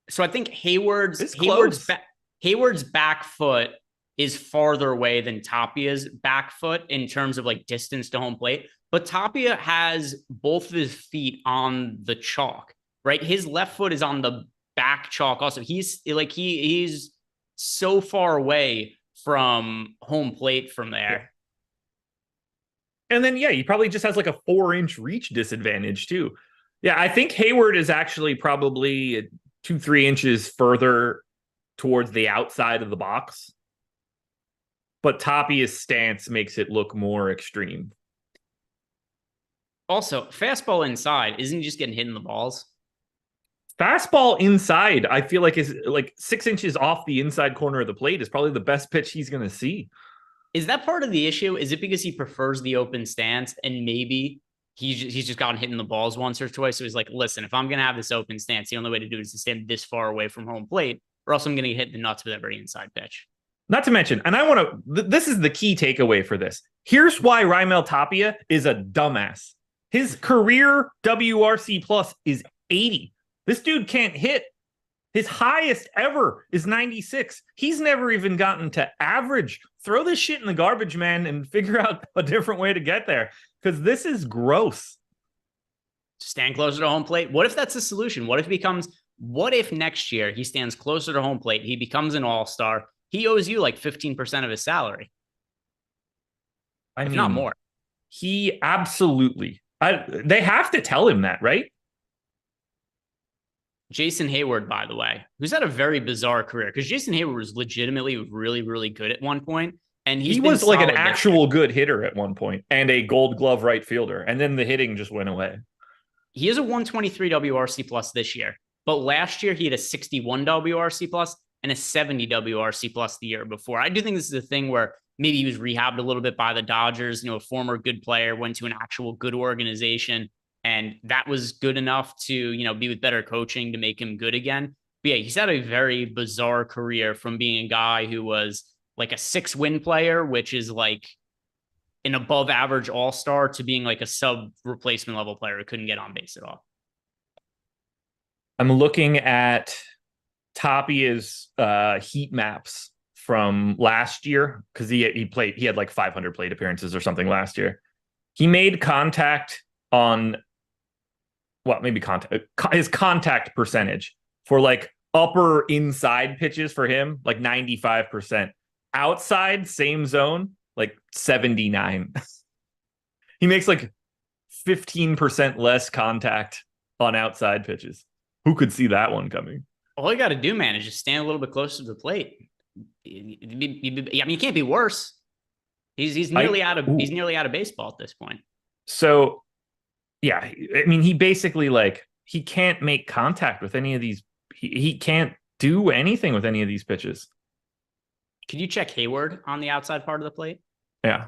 so I think Hayward's back foot is farther away than Tapia's back foot in terms of like distance to home plate. But Tapia has both of his feet on the chalk, right? His left foot is on the back chalk. Also, he's like he's so far away from home plate from there. And then, yeah, he probably just has like a 4-inch reach disadvantage too. Yeah, I think Hayward is actually probably 2-3 inches further towards the outside of the box. But Tapia's stance makes it look more extreme. Also, fastball inside, isn't he just getting hit in the balls? Fastball inside, I feel like is like 6 inches off the inside corner of the plate is probably the best pitch he's going to see. Is that part of the issue? Is it because he prefers the open stance and maybe he's just gotten hit in the balls once or twice? So he's like, listen, if I'm going to have this open stance, the only way to do it is to stand this far away from home plate, or else I'm going to hit the nuts with every inside pitch. Not to mention, and I want to, this is the key takeaway for this. Here's why Raimel Tapia is a dumbass. His career WRC plus is 80. This dude can't hit. His highest ever is 96. He's never even gotten to average. Throw this shit in the garbage, man, and figure out a different way to get there, because this is gross. Stand closer to home plate. What if that's the solution? What if next year he stands closer to home plate, he becomes an all-star, he owes you like 15% of his salary. I mean, not more. He absolutely. They have to tell him that, right? Jason Hayward, by the way, who's had a very bizarre career, because Jason Hayward was legitimately really, really good at one point, and he was like an actual good hitter at one point and a Gold Glove right fielder, and then the hitting just went away. He is a 123 WRC plus this year, but last year he had a 61 WRC plus and a 70 WRC plus the year before. I do think this is a thing where maybe he was rehabbed a little bit by the Dodgers, a former good player, went to an actual good organization, and that was good enough to, be with better coaching to make him good again. But yeah, he's had a very bizarre career from being a guy who was like a 6-win player, which is like an above average all-star, to being like a sub replacement level player who couldn't get on base at all. I'm looking at Tapia's heat maps from last year, because he had like 500 plate appearances or something last year. He made contact on his contact percentage for like upper inside pitches for him, like 95%. Outside, same zone, like 79. He makes like 15% less contact on outside pitches. Who could see that one coming? All you got to do, man, is just stand a little bit closer to the plate. I mean, he can't be worse. He's nearly out of baseball at this point. So, yeah, I mean, he basically he can't make contact with any of these. He can't do anything with any of these pitches. Could you check Hayward on the outside part of the plate? Yeah,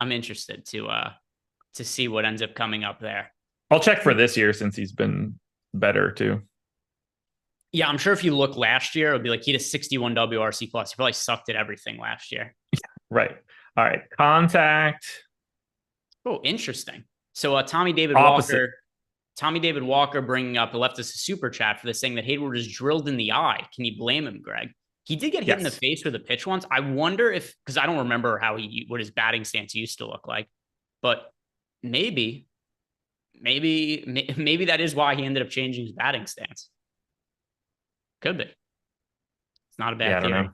I'm interested to see what ends up coming up there. I'll check for this year since he's been better too. Yeah, I'm sure if you look last year, it would be like he had a 61 WRC plus. He probably sucked at everything last year. Right. All right. Contact. Oh, interesting. So Tommy David Walker bringing up, left us a super chat for this, saying that Hayward is drilled in the eye. Can you blame him, Greg? He did get hit in the face with a pitch once. I wonder because I don't remember what his batting stance used to look like, but maybe that is why he ended up changing his batting stance. Could be. It's not a bad theory. I don't know.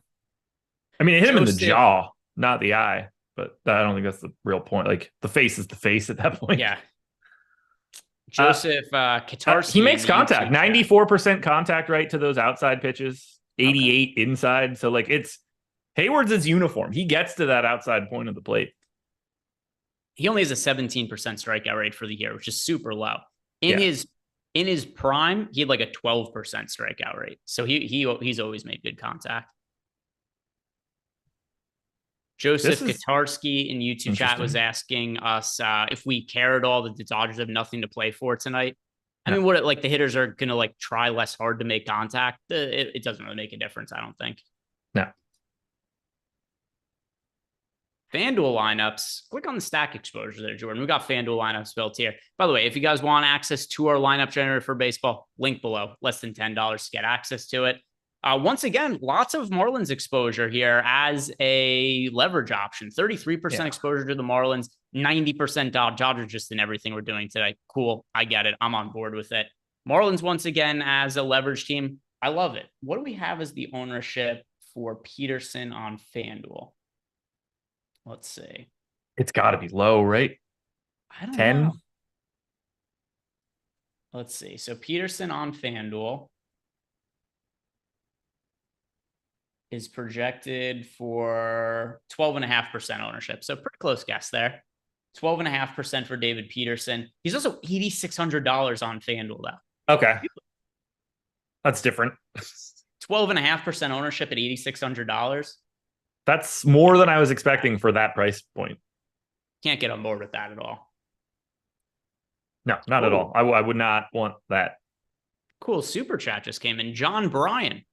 I mean, it hit him in the jaw, not the eye, but I don't think that's the real point. Like, the face is the face at that point. Yeah. Joseph Katarski. He makes contact. 94% contact right to those outside pitches, 88 inside. So, it's Hayward's his uniform. He gets to that outside point of the plate. He only has a 17% strikeout rate for the year, which is super low. In his prime, he had like a 12% strikeout rate. So he's always made good contact. Joseph Katarski in YouTube chat was asking us if we care at all that the Dodgers have nothing to play for tonight. I mean, the hitters are going to try less hard to make contact. It doesn't really make a difference, I don't think. No. FanDuel lineups, click on the stack exposure there, Jordan. We got FanDuel lineups built here. By the way, if you guys want access to our lineup generator for baseball, link below. Less than $10 to get access to it. Once again, lots of Marlins exposure here as a leverage option. 33% exposure to the Marlins, 90% Dodgers just in everything we're doing today. Cool. I get it. I'm on board with it. Marlins, once again, as a leverage team. I love it. What do we have as the ownership for Peterson on FanDuel? Let's see. It's got to be low, right? I don't 10? know. Let's see. So Peterson on FanDuel is projected for 12.5% ownership. So pretty close guess there. 12.5% for David Peterson. He's also $8,600 on FanDuel, though. Okay. That's different. 12.5% ownership at $8,600. That's more than I was expecting for that price point. Can't get on board with that at all. No, not at all. I would not want that. Cool. Super chat just came in. John Bryan.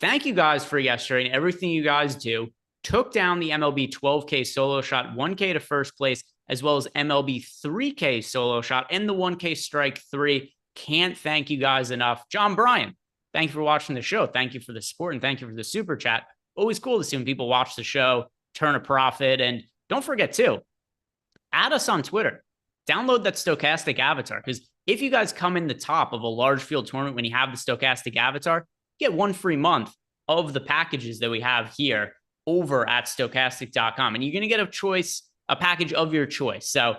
Thank you guys for yesterday and everything you guys do. Took down the MLB 12K solo shot, 1K to first place, as well as MLB 3K solo shot and the 1K strike 3. Can't thank you guys enough. John Bryan, thank you for watching the show. Thank you for the support and thank you for the super chat. Always cool to see when people watch the show, turn a profit. And don't forget too, add us on Twitter. Download that stochastic avatar, because if you guys come in the top of a large field tournament when you have the stochastic avatar, get 1 free month of the packages that we have here over at stochastic.com. And you're going to get a package of your choice. So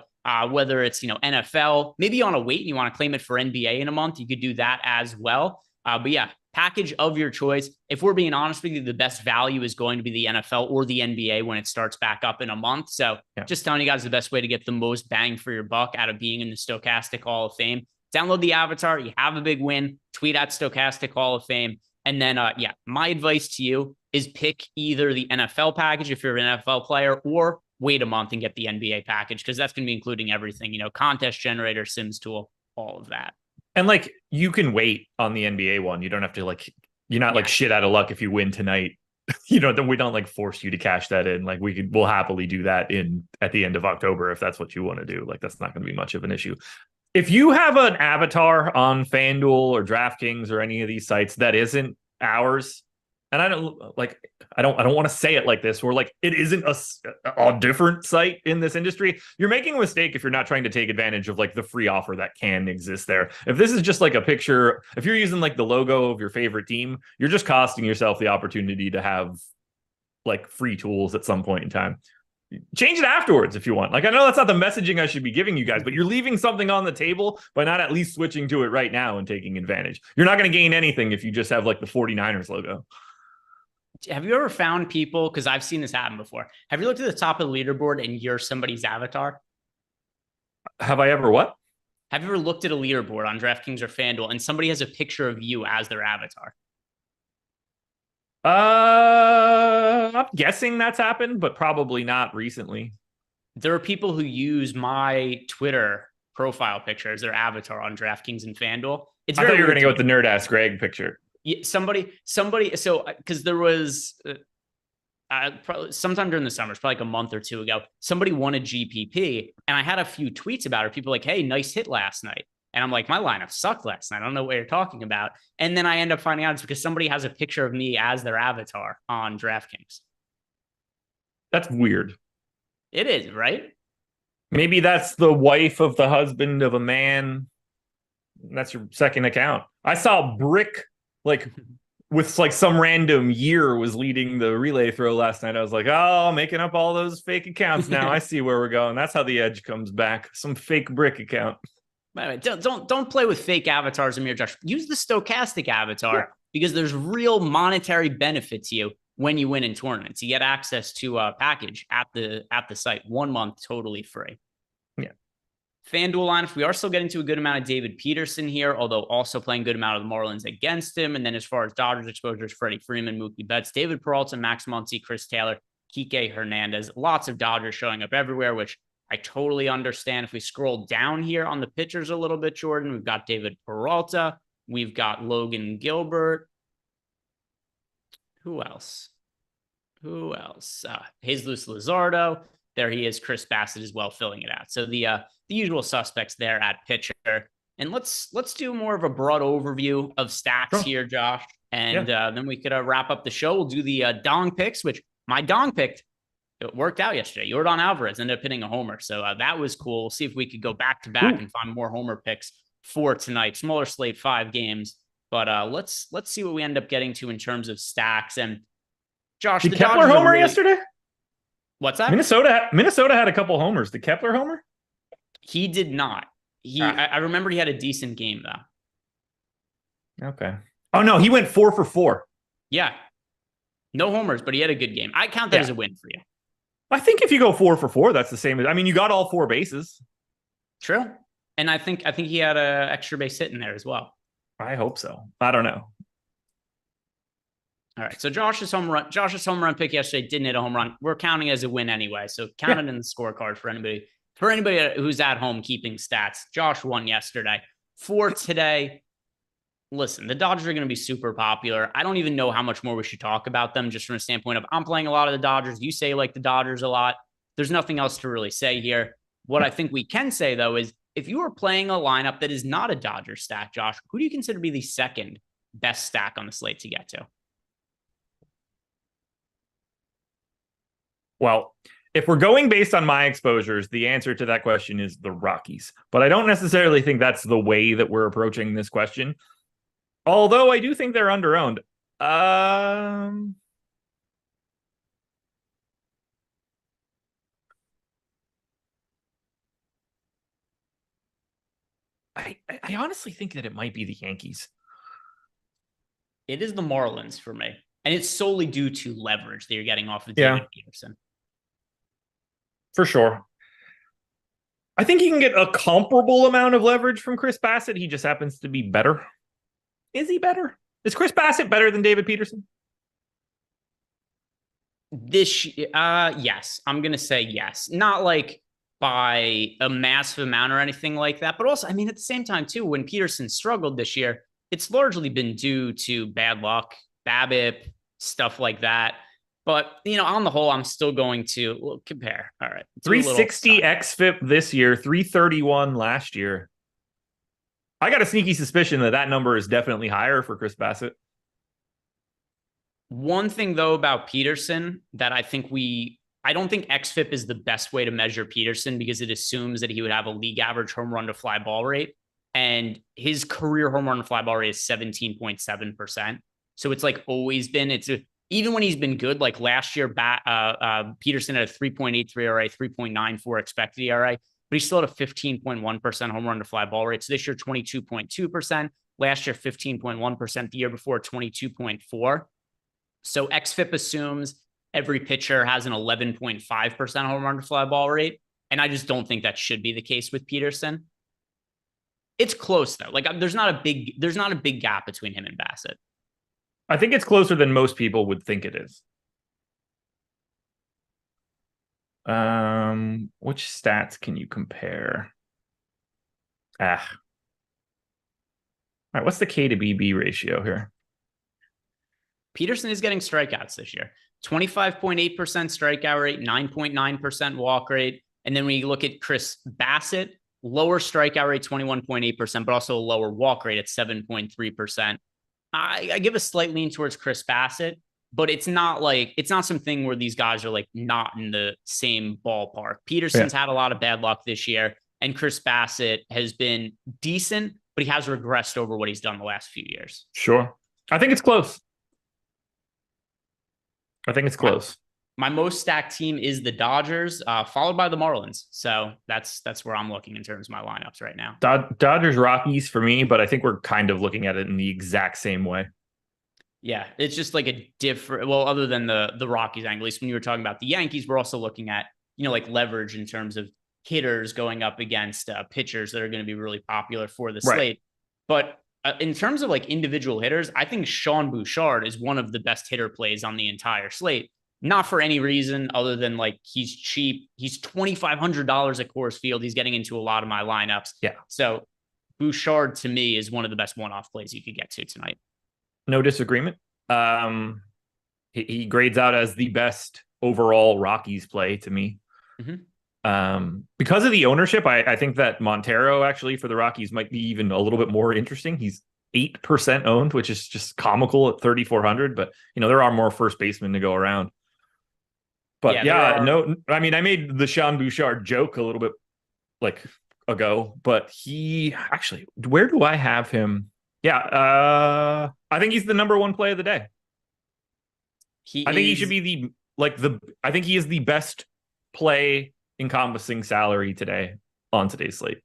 whether it's, NFL, maybe you want to wait and you want to claim it for NBA in a month, you could do that as well. But yeah, package of your choice. If we're being honest with you, the best value is going to be the NFL or the NBA when it starts back up in a month. So just telling you guys the best way to get the most bang for your buck out of being in the Stochastic Hall of Fame. Download the avatar. You have a big win. Tweet at Stochastic Hall of Fame. And then, my advice to you is pick either the NFL package if you're an NFL player, or wait a month and get the NBA package, because that's going to be including everything, contest generator, Sims tool, all of that. And you can wait on the NBA one. You don't have to you're not shit out of luck if you win tonight. We don't force you to cash that in. We'll happily do that at the end of October if that's what you want to do. That's not going to be much of an issue. If you have an avatar on FanDuel or DraftKings or any of these sites that isn't ours, and I don't want to say it like this, or it isn't a different site in this industry, you're making a mistake if you're not trying to take advantage of the free offer that can exist there. If this is just a picture, if you're using the logo of your favorite team, you're just costing yourself the opportunity to have free tools at some point in time. Change it afterwards if you want. I know that's not the messaging I should be giving you guys, but you're leaving something on the table by not at least switching to it right now and taking advantage. You're not going to gain anything if you just have the 49ers logo. Have you ever found people, because I've seen this happen before, have you looked at the top of the leaderboard and you're somebody's avatar? Have I ever what? Have you ever looked at a leaderboard on DraftKings or FanDuel and somebody has a picture of you as their avatar? I'm guessing that's happened, but probably not recently. There are people who use my Twitter profile picture as their avatar on DraftKings and FanDuel. I thought you were going to go with the nerd ass Greg picture. Yeah, somebody. So because there was probably sometime during the summer, it's probably a month or two ago, somebody won a GPP, and I had a few tweets about it. People hey, nice hit last night. And I'm like, my lineup sucked last night. I don't know what you're talking about. And then I end up finding out it's because somebody has a picture of me as their avatar on DraftKings. That's weird. It is, right? Maybe that's the wife of the husband of a man. That's your second account. I saw Brick, with some random year was leading the relay throw last night. I was making up all those fake accounts now. I see where we're going. That's how the edge comes back. Some fake Brick account. By the way, don't play with fake avatars, Amir Josh. Use the stochastic avatar because there's real monetary benefit to you when you win in tournaments. You get access to a package at the site, 1 month totally free. Yeah. FanDuel lineups, we are still getting to a good amount of David Peterson here, although also playing good amount of the Marlins against him. And then as far as Dodgers exposures, Freddie Freeman, Mookie Betts, David Peralta, Max Muncy, Chris Taylor, Kike Hernandez. Lots of Dodgers showing up everywhere, which I totally understand. If we scroll down here on the pitchers a little bit, Jordan, we've got David Peralta. We've got Logan Gilbert. Who else? Jesus Luzardo. There he is. Chris Bassett as well, filling it out. So the usual suspects there at pitcher. And let's do more of a broad overview of stacks here, Josh. And then we could wrap up the show. We'll do the dong picks, which my dong picked, it worked out yesterday. Jordan Alvarez ended up hitting a homer. So that was cool. We'll see if we could go back to back and find more homer picks for tonight. Smaller slate, 5 games. But let's see what we end up getting to in terms of stacks. And Josh, did Kepler homer yesterday? What's that? Minnesota had a couple homers. Did Kepler homer? He did not. I remember he had a decent game though. Okay. Oh no, he went 4 for 4. Yeah. No homers, but he had a good game. I count that as a win for you. I think if you go 4 for 4, that's the same. I mean, you got all 4 bases. True. And I think he had an extra base hit in there as well. I hope so. I don't know. All right. So Josh's home run pick yesterday didn't hit a home run. We're counting as a win anyway. So count it in the scorecard for anybody who's at home keeping stats. Josh won yesterday. For today, listen, the Dodgers are going to be super popular. I don't even know how much more we should talk about them just from a standpoint of I'm playing a lot of the Dodgers. You say like the Dodgers a lot. There's nothing else to really say here. What I think we can say, though, is if you are playing a lineup that is not a Dodgers stack, Josh, who do you consider to be the second best stack on the slate to get to? Well, if we're going based on my exposures, the answer to that question is the Rockies. But I don't necessarily think that's the way that we're approaching this question. Although I do think they're under-owned. I honestly think that it might be the Yankees. It is the Marlins for me. And it's solely due to leverage that you're getting off of David Peterson. For sure. I think you can get a comparable amount of leverage from Chris Bassett. He just happens to be better. Is he better? Is Chris Bassett better than David Peterson? Yes. I'm going to say yes. Not like by a massive amount or anything like that. But also, I mean, at the same time, too, when Peterson struggled this year, it's largely been due to bad luck, BABIP, stuff like that. But, on the whole, I'm still going to compare. All right. 360 xFIP this year, 331 last year. I got a sneaky suspicion that number is definitely higher for Chris Bassett. One thing, though, about Peterson that I don't think xFIP is the best way to measure Peterson because it assumes that he would have a league average home run to fly ball rate. And his career home run to fly ball rate is 17.7%. So it's like always been, even when he's been good, like last year, Peterson had a 3.83 ERA, 3.94 expected ERA, but he still had a 15.1% home run to fly ball rate. So this year, 22.2%. Last year, 15.1%. The year before, 22.4%. So xFIP assumes every pitcher has an 11.5% home run to fly ball rate. And I just don't think that should be the case with Peterson. It's close, though. Like there's not a big gap between him and Bassett. I think it's closer than most people would think it is. Which stats can you compare? All right, what's the K to BB ratio here? Peterson is getting strikeouts this year. 25.8% strikeout rate, 9.9% walk rate. And then when you look at Chris Bassett, lower strikeout rate, 21.8%, but also a lower walk rate at 7.3%. I give a slight lean towards Chris Bassett, but it's not something where these guys are like not in the same ballpark. Peterson's had a lot of bad luck this year, and Chris Bassett has been decent, but he has regressed over what he's done the last few years. Sure. I think it's close. My most stacked team is the Dodgers, followed by the Marlins. So that's where I'm looking in terms of my lineups right now. Dodgers, Rockies for me, but I think we're kind of looking at it in the exact same way. Yeah, it's just like a different. Well, other than the Rockies angle, at least when you were talking about the Yankees, we're also looking at like leverage in terms of hitters going up against pitchers that are going to be really popular for the slate. But in terms of like individual hitters, I think Sean Bouchard is one of the best hitter plays on the entire slate. Not for any reason other than like he's cheap. He's $2,500 at Coors Field. He's getting into a lot of my lineups. Yeah. So Bouchard to me is one of the best one-off plays you could get to tonight. No disagreement. He grades out as the best overall Rockies play to me. Mm-hmm. Because of the ownership, I think that Montero actually for the Rockies might be even a little bit more interesting. He's 8% owned, which is just comical at 3,400. But there are more first basemen to go around. But Yeah, there are. no, I mean, I made the Sean Bouchard joke a little bit like ago, but he actually, where do I have him? Yeah, I think he's the number one play of the day. I think He he should is. be I think he is the best play encompassing salary today on today's slate.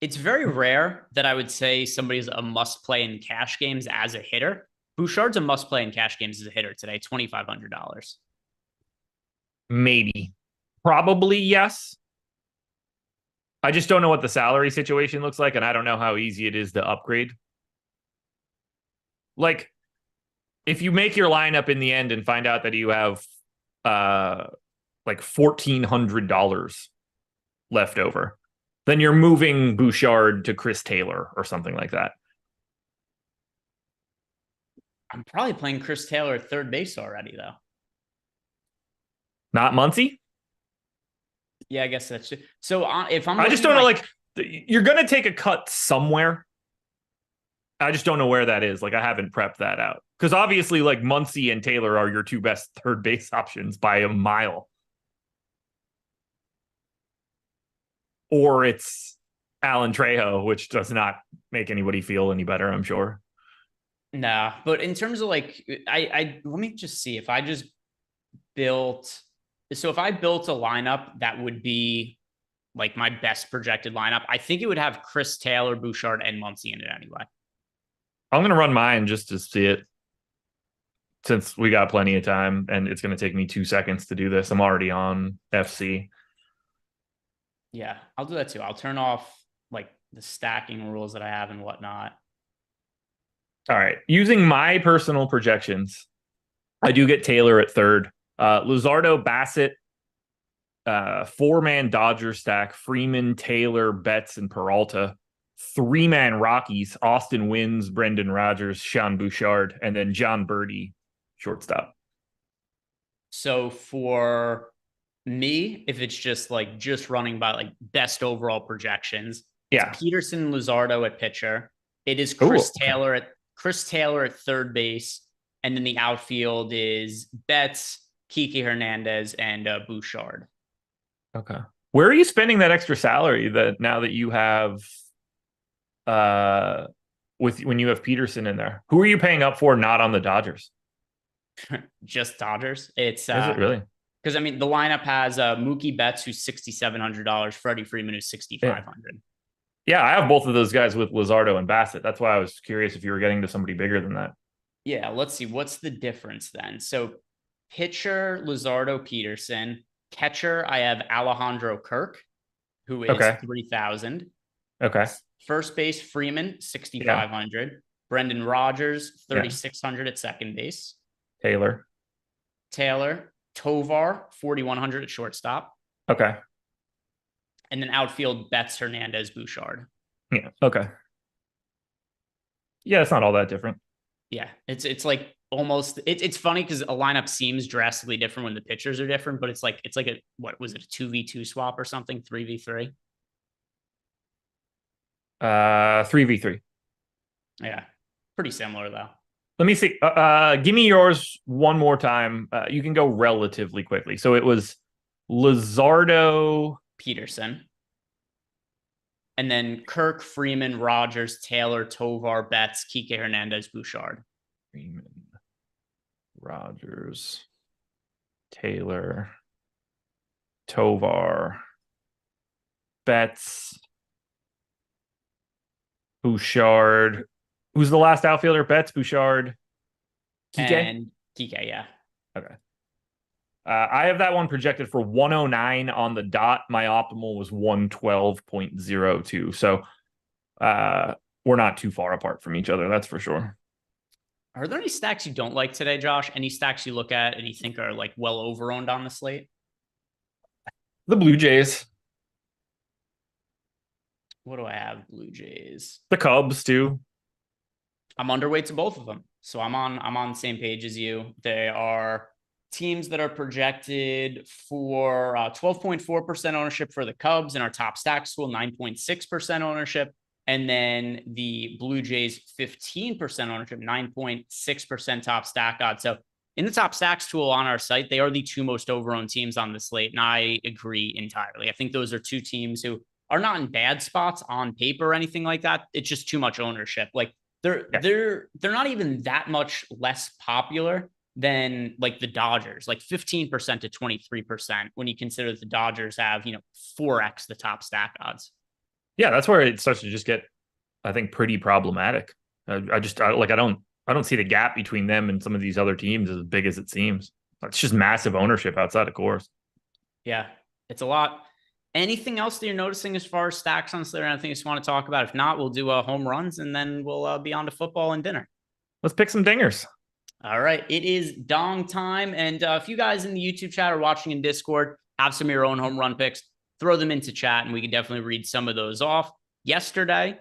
It's very rare that I would say somebody's a must play in cash games as a hitter. Bouchard's a must play in cash games as a hitter today, $2,500. Maybe. Probably yes. I just don't know what the salary situation looks like, and I don't know how easy it is to upgrade. Like, if you make your lineup in the end and find out that you have like $1,400 left over, then you're moving Bouchard to Chris Taylor or something like that. I'm probably playing Chris Taylor at third base already, though. Not Muncy? Yeah, I guess that's it. So if I'm I just don't know, like, you're going to take a cut somewhere. I just don't know where that is. Like, I haven't prepped that out. Because obviously, like, Muncy and Taylor are your two best third base options by a mile. Or it's Alan Trejo, which does not make anybody feel any better, I'm sure. Nah, but in terms of like, I let me just see if I just built. So if I built a lineup that would be like my best projected lineup, I think it would have Chris Taylor, Bouchard, and Muncy in it anyway. I'm going to run mine just to see it since we got plenty of time and it's going to take me 2 seconds to do this. I'm already on FC. Yeah, I'll do that too. I'll turn off like the stacking rules that I have and whatnot. All right. Using my personal projections, I do get Taylor at third. Luzardo, Bassett, four-man Dodger stack, Freeman, Taylor, Betts, and Peralta. Three-man Rockies, Austin Wynns, Brendan Rodgers, Sean Bouchard, and then John Birdie, shortstop. So for me, if it's just running by like best overall projections, Yeah. Peterson, Luzardo at pitcher. It is Chris Taylor at third base, and then the outfield is Betts, Kiki Hernandez, and Bouchard. Okay. Where are you spending that extra salary that now that you have when you have Peterson in there? Who are you paying up for not on the Dodgers? Just Dodgers. It's Is it really? Because I mean the lineup has Mookie Betts, who's $6,700, Freddie Freeman, who's $6,500. Yeah, I have both of those guys with Luzardo and Bassett. That's why I was curious if you were getting to somebody bigger than that. Yeah, let's see. What's the difference then? So pitcher, Luzardo, Peterson. Catcher, I have Alejandro Kirk, who is 3,000. Okay. First base, Freeman, 6,500. Yeah. Brendan Rodgers, 3,600 at second base. Taylor, Tovar, 4,100 at shortstop. Okay. And then outfield, Betts, Hernandez, Bouchard. Yeah. Okay. Yeah, it's not all that different. Yeah, it's like almost it's funny because a lineup seems drastically different when the pitchers are different, but it's like a what was it, a 2v2 swap or something, 3v3? 3v3. Yeah, pretty similar though. Let me see. Give me yours one more time. You can go relatively quickly. So it was Luzardo, Peterson, and then Kirk, Freeman, Rodgers, Taylor, Tovar, Betts, Kike Hernandez, Bouchard. Freeman, Rodgers, Taylor, Tovar, Betts, Bouchard. Who's the last outfielder? Betts, Bouchard, Kike? And Kike, yeah. Okay. I have that one projected for 109 on the dot. My optimal was 112.02. So we're not too far apart from each other. That's for sure. Are there any stacks you don't like today, Josh? Any stacks you look at and you think are like well over-owned on the slate? The Blue Jays. What do I have? Blue Jays. The Cubs too. I'm underweight to both of them. So I'm on the same page as you. They are teams that are projected for 12.4% ownership for the Cubs in our top stack school, 9.6% ownership. And then the Blue Jays, 15% ownership, 9.6% top stack odds. So in the top stacks tool on our site, they are the two most overowned teams on the slate. And I agree entirely. I think those are two teams who are not in bad spots on paper or anything like that. It's just too much ownership. Like they're not even that much less popular than like the Dodgers, like 15% to 23% when you consider that the Dodgers have, 4x the top stack odds. Yeah, that's where it starts to just get, I think, pretty problematic. I don't see the gap between them and some of these other teams as big as it seems. It's just massive ownership outside of course. Yeah, it's a lot. Anything else that you're noticing as far as stacks on Slayer? Anything you just want to talk about? If not, we'll do home runs and then we'll be on to football and dinner. Let's pick some dingers. All right, it is dong time. And if you guys in the YouTube chat or watching in Discord have some of your own home run picks, throw them into chat and we can definitely read some of those off. Yesterday,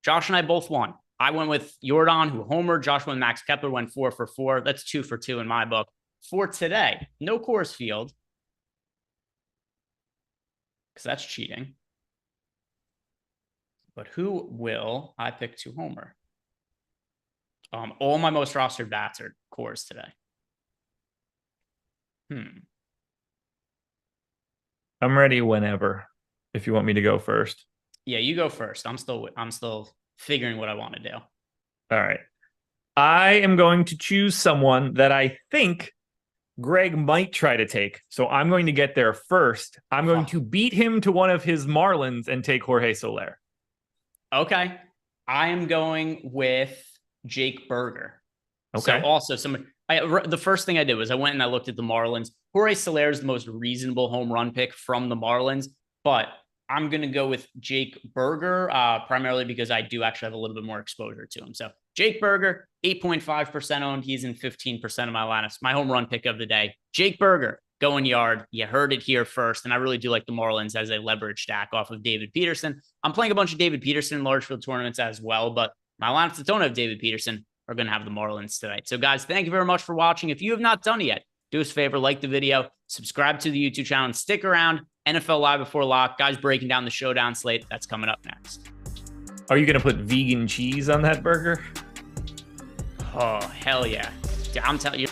Josh and I both won. I went with Jordan, who homered. Josh went Max Kepler, went 4 for 4. That's 2 for 2 in my book. For today, no Coors Field, because that's cheating. But who will I pick to homer? All my most rostered bats are Coors today. I'm ready whenever, if you want me to go first. Yeah, you go first. I'm still figuring what I want to do. All right. I am going to choose someone that I think Greg might try to take. So I'm going to get there first. I'm going to beat him to one of his Marlins and take Jorge Soler. Okay. I am going with Jake Berger. Okay. So also the first thing I did was I went and I looked at the Marlins. Jorge Soler is the most reasonable home run pick from the Marlins, but I'm going to go with Jake Berger, primarily because I do actually have a little bit more exposure to him. So Jake Berger, 8.5% owned. He's in 15% of my lineups. My home run pick of the day, Jake Berger, going yard. You heard it here first. And I really do like the Marlins as a leverage stack off of David Peterson. I'm playing a bunch of David Peterson in large field tournaments as well, but my lineups that don't have David Peterson are going to have the Marlins tonight. So guys, thank you very much for watching. If you have not done it yet, do us a favor, like the video, subscribe to the YouTube channel, and stick around. NFL Live Before Lock, guys breaking down the showdown slate. That's coming up next. Are you going to put vegan cheese on that burger? Oh, hell yeah. I'm telling you.